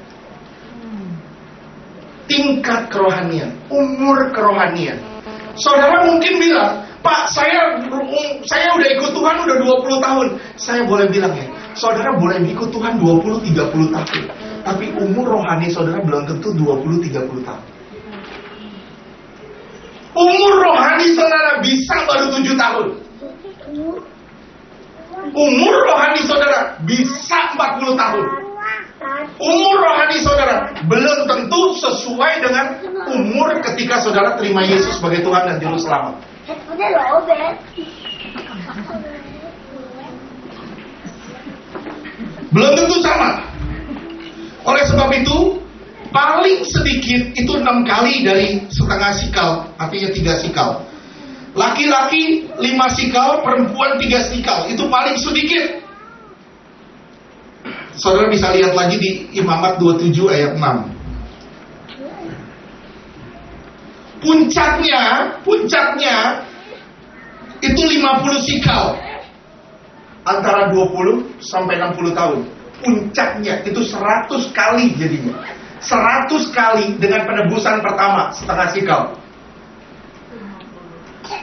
Tingkat kerohanian, umur kerohanian. Saudara mungkin bilang, Pak, saya udah ikut Tuhan udah 20 tahun. Saya boleh bilang ya, saudara boleh ikut Tuhan 20-30 tahun. Tapi umur rohani saudara belum tentu 20-30 tahun. Umur rohani saudara bisa baru 7 tahun. Umur rohani saudara bisa 40 tahun. Umur rohani saudara belum tentu sesuai dengan umur ketika saudara terima Yesus sebagai Tuhan dan Juru Selamat. Belum tentu sama. Oleh sebab itu, paling sedikit itu 6 kali dari setengah sikal, artinya 3 sikal. Laki-laki 5 sikal, perempuan 3 sikal. Itu paling sedikit. Saudara bisa lihat lagi di Imamat 27 ayat 6. Puncaknya itu 50 sikal. Antara 20 sampai 60 tahun. Puncaknya itu 100 kali jadinya. 100 kali dengan penebusan pertama setengah sikal.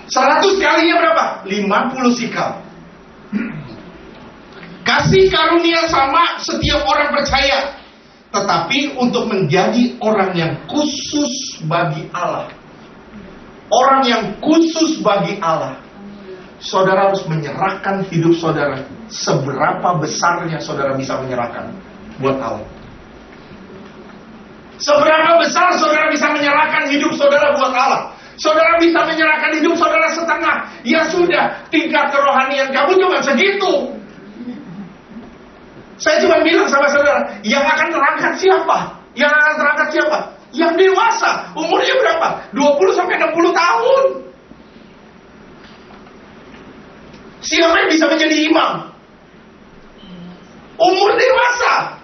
100 kalinya berapa? 50 sikal. Kasih karunia sama setiap orang percaya. Tetapi untuk menjadi orang yang khusus bagi Allah, orang yang khusus bagi Allah, saudara harus menyerahkan hidup saudara. Seberapa besarnya saudara bisa menyerahkan buat Allah? Seberapa besar saudara bisa menyerahkan hidup saudara buat Allah? Saudara bisa menyerahkan hidup saudara setengah. Ya sudah, tingkat kerohanian kamu cuma segitu. Saya cuma bilang sama saudara, yang akan terangkat siapa? Yang akan terangkat siapa? Yang dewasa. Umurnya berapa? 20 sampai 60 tahun. Siapa yang bisa menjadi imam? Umur dewasa.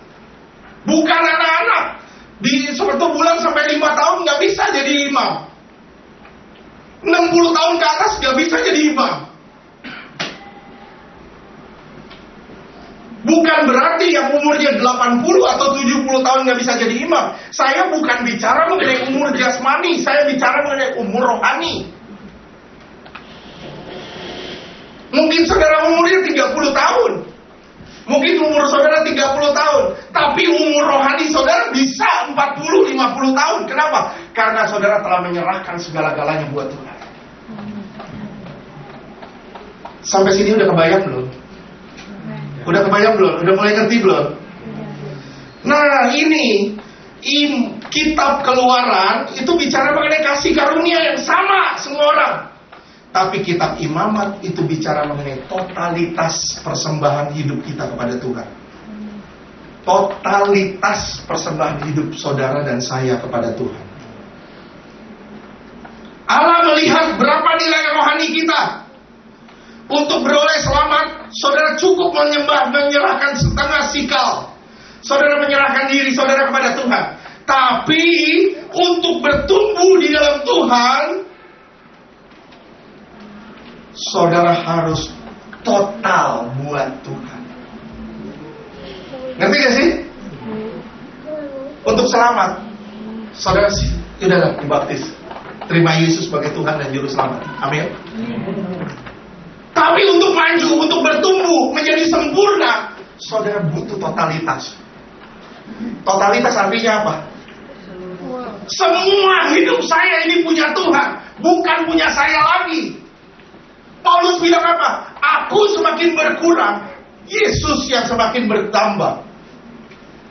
Bukan anak-anak. Di 1 bulan sampai 5 tahun gak bisa jadi imam. 60 tahun ke atas gak bisa jadi imam. Bukan berarti yang umurnya 80 atau 70 tahun gak bisa jadi imam. Saya bukan bicara mengenai umur jasmani, saya bicara mengenai umur rohani. Mungkin saudara umurnya 30 tahun. Mungkin umur saudara 30 tahun. Tapi umur rohani saudara bisa 40-50 tahun. Kenapa? Karena saudara telah menyerahkan segala-galanya buat Tuhan. Sampai sini udah kebayang belum? Udah kebayang belum? Udah mulai ngerti belum? Nah ini kitab Keluaran itu bicara mengenai kasih karunia yang sama semua orang. Tapi kitab Imamat itu bicara mengenai totalitas persembahan hidup kita kepada Tuhan. Totalitas persembahan hidup saudara dan saya kepada Tuhan. Allah melihat berapa nilai rohani kita. Untuk beroleh selamat, saudara cukup menyerahkan setengah sikal. Saudara menyerahkan diri saudara kepada Tuhan. Tapi untuk bertumbuh di dalam Tuhan, saudara harus total buat Tuhan. Ngerti gak sih? Untuk selamat, saudara udahlah dibaptis, terima Yesus sebagai Tuhan dan Juru Selamat. Amin. Tapi untuk maju, untuk bertumbuh, menjadi sempurna, saudara butuh totalitas. Totalitas artinya apa? Semua hidup saya ini punya Tuhan, bukan punya saya lagi. Paulus bilang apa? Aku semakin berkurang, Yesus yang semakin bertambah.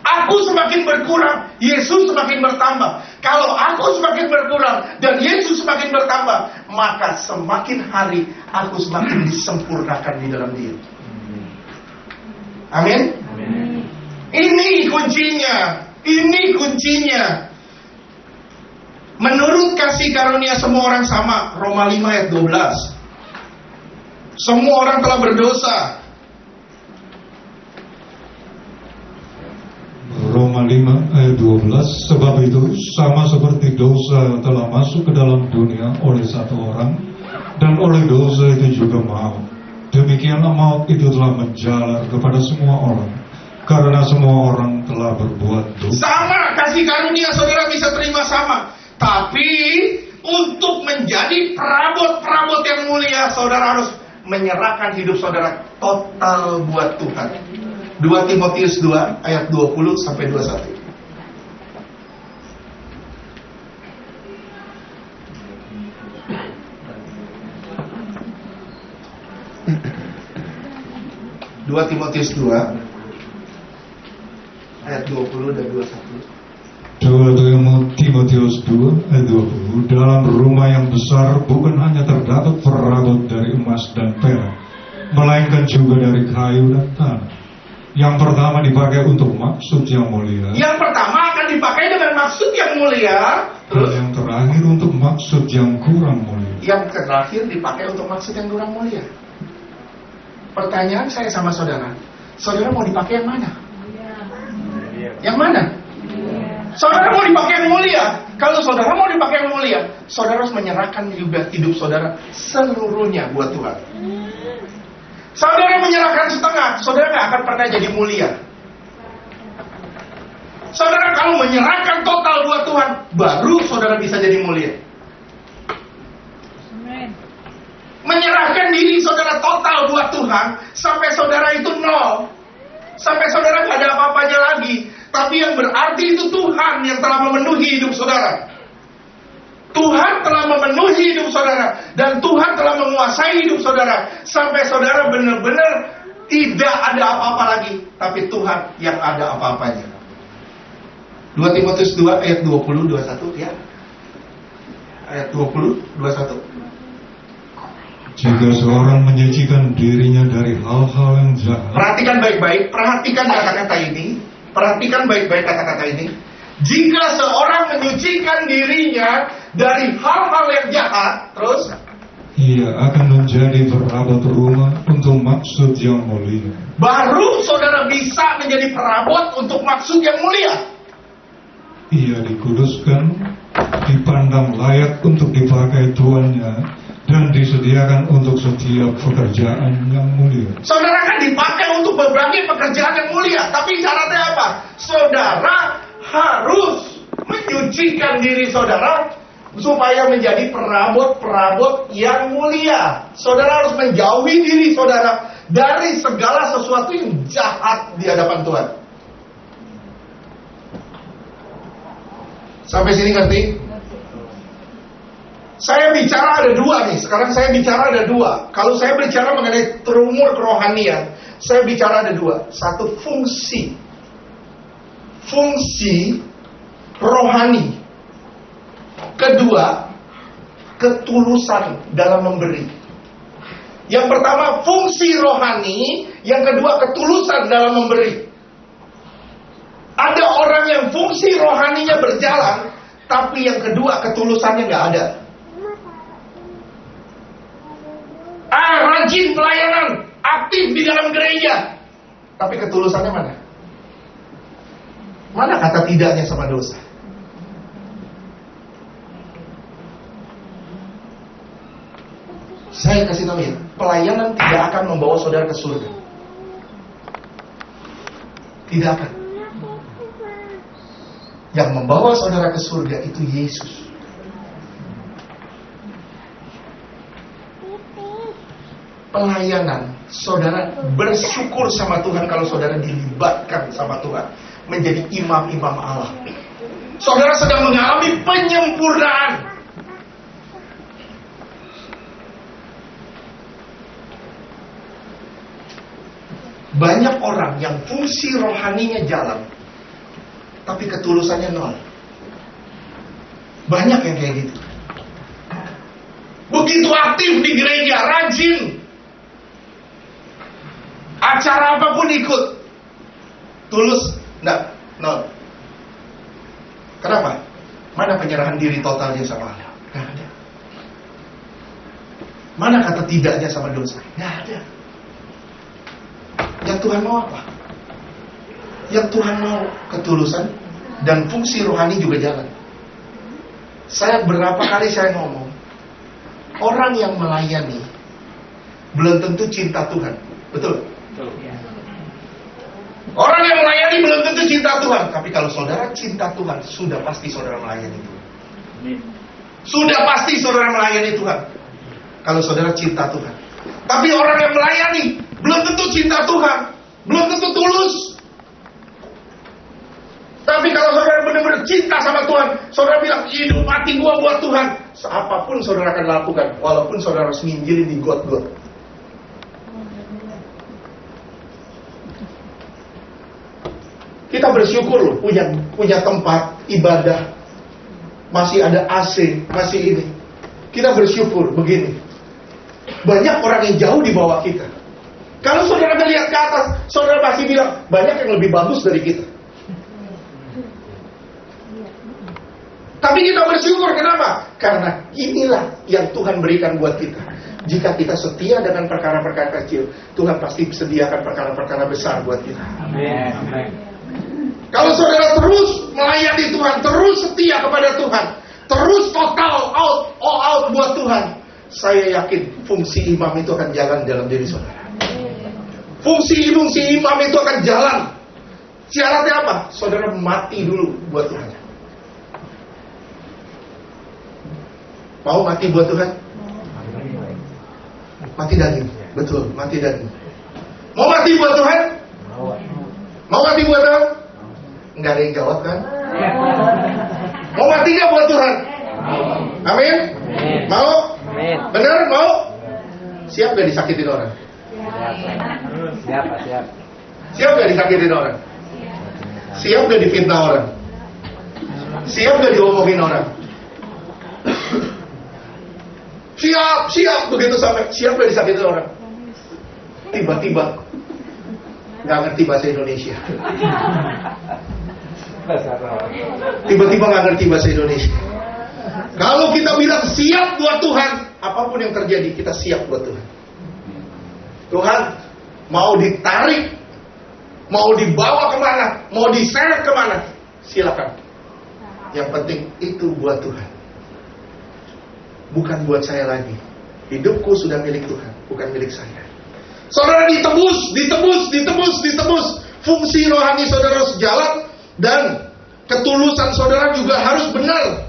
Aku aku semakin berkurang, Yesus semakin bertambah. Kalau aku semakin berkurang dan Yesus semakin bertambah, maka semakin hari aku semakin disempurnakan di dalam Dia. Amin. Ini kuncinya. Ini kuncinya. Menurut kasih karunia semua orang sama. Roma 5 ayat 12. Semua orang telah berdosa. Roma 5 ayat 12. Sebab itu sama seperti dosa telah masuk ke dalam dunia oleh satu orang, dan oleh dosa itu juga maut. Demikianlah maut itu telah menjalar kepada semua orang, karena semua orang telah berbuat dosa. Sama, kasih karunia saudara bisa terima sama. Tapi untuk menjadi perabot-perabot yang mulia, saudara harus menyerahkan hidup saudara total buat Tuhan. 2 Timotius 2 ayat 20 sampai 21. Dua Timotius 2 ayat 20 dan 21. 2 Timotius 2 ayat 20. Dalam rumah yang besar bukan hanya terdapat perabot dari emas dan perak, melainkan juga dari kayu dan tanah. Yang pertama dipakai untuk maksud yang mulia. Yang pertama akan dipakai dengan maksud yang mulia. Dan yang terakhir untuk maksud yang kurang mulia. Yang terakhir dipakai untuk maksud yang kurang mulia. Pertanyaan saya sama saudara, saudara mau dipakai yang mana? Yang mana? Saudara mau dipakai yang mulia. Kalau saudara mau dipakai yang mulia, saudara harus menyerahkan juga hidup saudara seluruhnya buat Tuhan. Saudara menyerahkan setengah, saudara gak akan pernah jadi mulia. Saudara kalau menyerahkan total buat Tuhan, baru saudara bisa jadi mulia. Menyerahkan diri saudara total buat Tuhan, sampai saudara itu nol, sampai saudara gak ada apa-apanya lagi. Tapi yang berarti itu Tuhan yang telah memenuhi hidup saudara. Tuhan telah memenuhi hidup saudara, dan Tuhan telah menguasai hidup saudara, sampai saudara benar-benar tidak ada apa-apa lagi, tapi Tuhan yang ada apa-apanya. 2 Timotius 2 ayat 20 21 ya. Ayat 20 21. Jika seorang menyucikan dirinya dari hal-hal yang jahat. Perhatikan baik-baik, perhatikan kata-kata ini. Perhatikan baik-baik kata-kata ini. Jika seorang menyucikan dirinya dari hal-hal yang jahat, terus ia akan menjadi perabot rumah untuk maksud yang mulia. baru saudara bisa menjadi perabot untuk maksud yang mulia. Ia dikuduskan, dipandang layak untuk dipakai tuannya, dan disediakan untuk setiap pekerjaan yang mulia. Saudara kan dipakai untuk berbagai pekerjaan yang mulia. Tapi syaratnya apa? Saudara harus menyucikan diri saudara supaya menjadi perabot-perabot yang mulia. Saudara harus menjauhi diri saudara dari segala sesuatu yang jahat di hadapan Tuhan. Sampai sini ngerti? Saya bicara ada dua nih. Sekarang saya bicara ada dua. Kalau saya bicara mengenai terumur kerohanian, saya bicara ada dua. Satu, fungsi. Fungsi rohani. Kedua, ketulusan dalam memberi. Yang pertama, fungsi rohani. Yang kedua, ketulusan dalam memberi. Ada orang yang fungsi rohaninya berjalan, tapi yang kedua, ketulusannya nggak ada. Rajin pelayanan, aktif di dalam gereja, tapi ketulusannya mana? Mana kata tidaknya sama dosa? Saya kasih tahu ya, pelayanan tidak akan membawa saudara ke surga. Tidak akan. Yang membawa saudara ke surga itu Yesus. Pelayanan, saudara bersyukur sama Tuhan kalau saudara dilibatkan sama Tuhan menjadi imam-imam Allah. Saudara sedang mengalami penyempurnaan. Banyak orang yang fungsi rohaninya jalan, tapi ketulusannya nol. Banyak yang kayak gitu. Begitu aktif di gereja, rajin. Acara apapun ikut. Tulus, enggak, nol. Kenapa? Mana penyerahan diri totalnya sama Allah? Nggak ada. Mana kata tidaknya sama dosa? Nggak ada. Yang Tuhan mau apa? Yang Tuhan mau ketulusan dan fungsi rohani juga jalan. Saya berapa kali saya ngomong, orang yang melayani belum tentu cinta Tuhan. Betul? Orang yang melayani belum tentu cinta Tuhan. Tapi kalau saudara cinta Tuhan, sudah pasti saudara melayani Tuhan. Sudah pasti saudara melayani Tuhan. Kalau saudara cinta Tuhan. Tapi orang yang melayani belum tentu cinta Tuhan, belum tentu tulus. Tapi kalau saudara benar-benar cinta sama Tuhan, saudara bilang, hidup mati gua buat Tuhan. Apapun saudara akan lakukan, walaupun saudara harus nginjilin di got-got. Kita bersyukur loh, punya tempat ibadah, masih ada AC, masih ini. Kita bersyukur begini. Banyak orang yang jauh di bawah kita. Kalau saudara melihat ke atas, saudara pasti bilang, banyak yang lebih bagus dari kita. Tapi kita bersyukur, kenapa? Karena inilah yang Tuhan berikan buat kita. Jika kita setia dengan perkara-perkara kecil, Tuhan pasti sediakan perkara-perkara besar buat kita. Amin. Kalau saudara terus melayani Tuhan, terus setia kepada Tuhan, terus total all out buat Tuhan, saya yakin fungsi imam itu akan jalan dalam diri saudara. Fungsi imam itu akan jalan. Syaratnya apa? Saudara mati dulu buat Tuhan. Mau mati buat Tuhan? Mati daging. Betul, mati daging. Mau mati buat Tuhan? Mau mati buat Tuhan? Nggak ada yang jawab kan? Mau mati nggak buat Tuhan? Amin? Mau? Bener? Mau? Siap gak disakitin orang? Siap. Siap gak disakitin orang? Siap gak difitnah orang? Siap gak diomongin orang? Siap, begitu sampai siap gak disakitin orang? Tiba-tiba nggak ngerti bahasa Indonesia. Tiba-tiba nggak ngerti bahasa Indonesia. Kalau kita bilang siap buat Tuhan, apapun yang terjadi kita siap buat Tuhan. Tuhan mau ditarik, mau dibawa kemana, mau diseret kemana, silakan. Yang penting itu buat Tuhan, bukan buat saya lagi. Hidupku sudah milik Tuhan, bukan milik saya. Saudara ditebus. Fungsi rohani saudara harus jalan dan ketulusan saudara juga harus benar.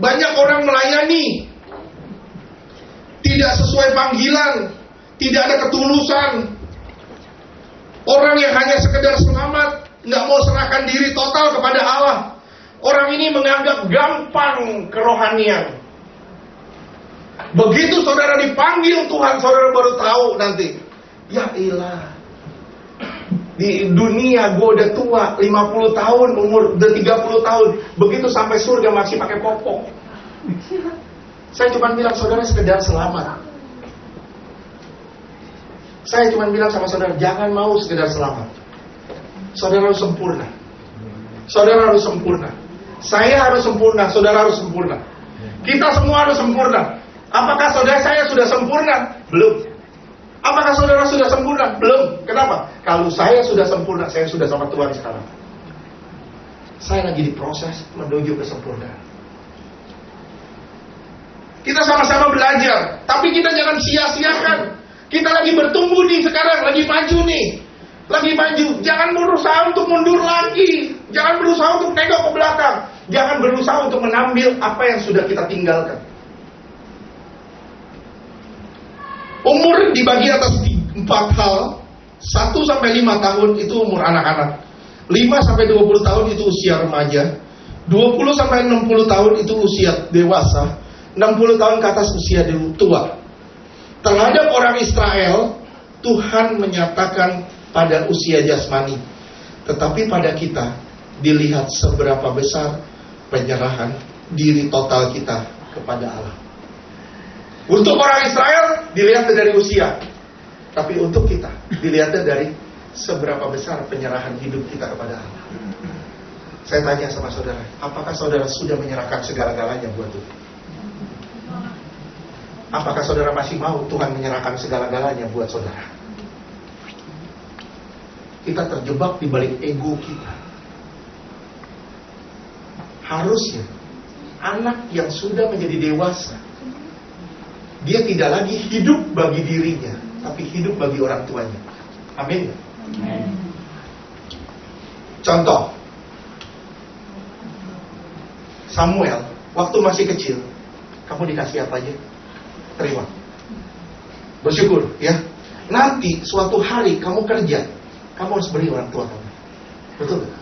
Banyak orang melayani tidak sesuai panggilan, tidak ada ketulusan. Orang yang hanya sekedar selamat, nggak mau serahkan diri total kepada Allah. Orang ini menganggap gampang kerohanian. Begitu saudara dipanggil Tuhan, saudara baru tahu nanti. Ya ilah, di dunia gue udah tua, 50 tahun, umur udah 30 tahun. Begitu sampai surga masih pakai popok. Saya cuma bilang saudara sekedar selamat. Saya cuma bilang sama saudara, jangan mau sekedar selamat. Saudara harus sempurna. Saudara harus sempurna. Saya harus sempurna, saudara harus sempurna. Kita semua harus sempurna. Apakah saudara saya sudah sempurna? Belum. Apakah saudara sudah sempurna? Belum. Kenapa? Kalau saya sudah sempurna, saya sudah sama Tuhan sekarang. Saya lagi diproses menuju kesempurnaan. Kita sama-sama belajar, tapi kita jangan sia-siakan. Kita lagi bertumbuh nih sekarang, lagi maju nih. Lagi maju. Jangan berusaha untuk mundur lagi. Jangan berusaha untuk tengok ke belakang. Jangan berusaha untuk mengambil apa yang sudah kita tinggalkan. Umur dibagi atas 4 hal. 1 sampai 5 tahun itu umur anak-anak. 5 sampai 20 tahun itu usia remaja. 20 sampai 60 tahun itu usia dewasa. 60 tahun ke atas usia tua. Terhadap orang Israel, Tuhan menyatakan pada usia jasmani. Tetapi pada kita, dilihat seberapa besar penyerahan diri total kita kepada Allah. Untuk orang Israel dilihat dari usia, tapi untuk kita dilihatnya dari seberapa besar penyerahan hidup kita kepada Allah. Saya tanya sama saudara, apakah saudara sudah menyerahkan segala-galanya buat Tuhan? Apakah saudara masih mau Tuhan menyerahkan segala-galanya buat saudara? Kita terjebak di balik ego kita. Harusnya anak yang sudah menjadi dewasa, dia tidak lagi hidup bagi dirinya, tapi hidup bagi orang tuanya. Amin. Contoh, Samuel waktu masih kecil, kamu dikasih apa aja? Terima. Bersyukur, ya. Nanti suatu hari kamu kerja, kamu harus beri orang tua kamu. Betul gak?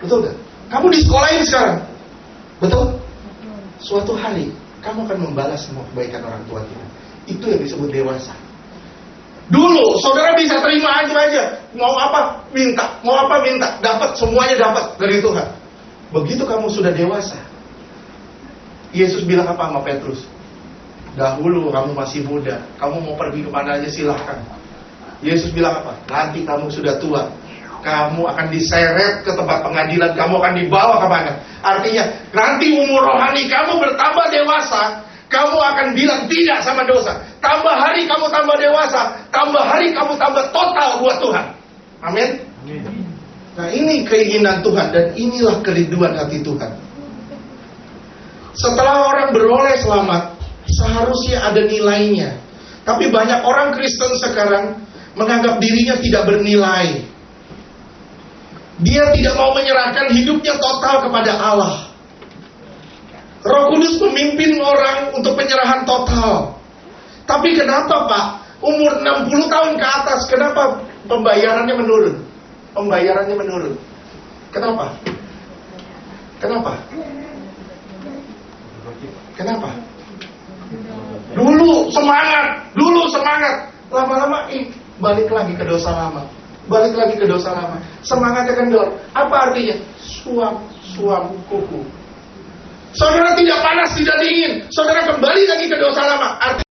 Betul gak? Kamu disekolahin sekarang, betul? Suatu hari kamu akan membalas semua kebaikan orang tua kita. Itu yang disebut dewasa. Dulu saudara bisa terima aja, mau apa minta, mau apa minta, dapat, semuanya dapat dari Tuhan. Begitu kamu sudah dewasa, Yesus bilang apa sama Petrus? Dahulu kamu masih muda, kamu mau pergi kemana aja silahkan. Yesus bilang apa? Nanti kamu sudah tua, kamu akan diseret ke tempat pengadilan, kamu akan dibawa kemana? Artinya nanti umur rohani kamu bertambah dewasa, kamu akan bilang tidak sama dosa. Tambah hari kamu tambah dewasa, tambah hari kamu tambah total buat Tuhan. Amin. Nah, ini keinginan Tuhan dan inilah kerinduan hati Tuhan. Setelah orang beroleh selamat, seharusnya ada nilainya. Tapi banyak orang Kristen sekarang menganggap dirinya tidak bernilai. Dia tidak mau menyerahkan hidupnya total kepada Allah. Roh Kudus memimpin orang untuk penyerahan total. Tapi kenapa Pak, umur 60 tahun ke atas, kenapa pembayarannya menurun? Pembayarannya menurun. Kenapa? Kenapa? Kenapa? Dulu semangat. Lama-lama balik lagi ke dosa lama. Balik lagi ke dosa lama. Semangatnya kendor. Apa artinya? Suam kuku. Saudara tidak panas, tidak dingin. Saudara kembali lagi ke dosa lama. Artinya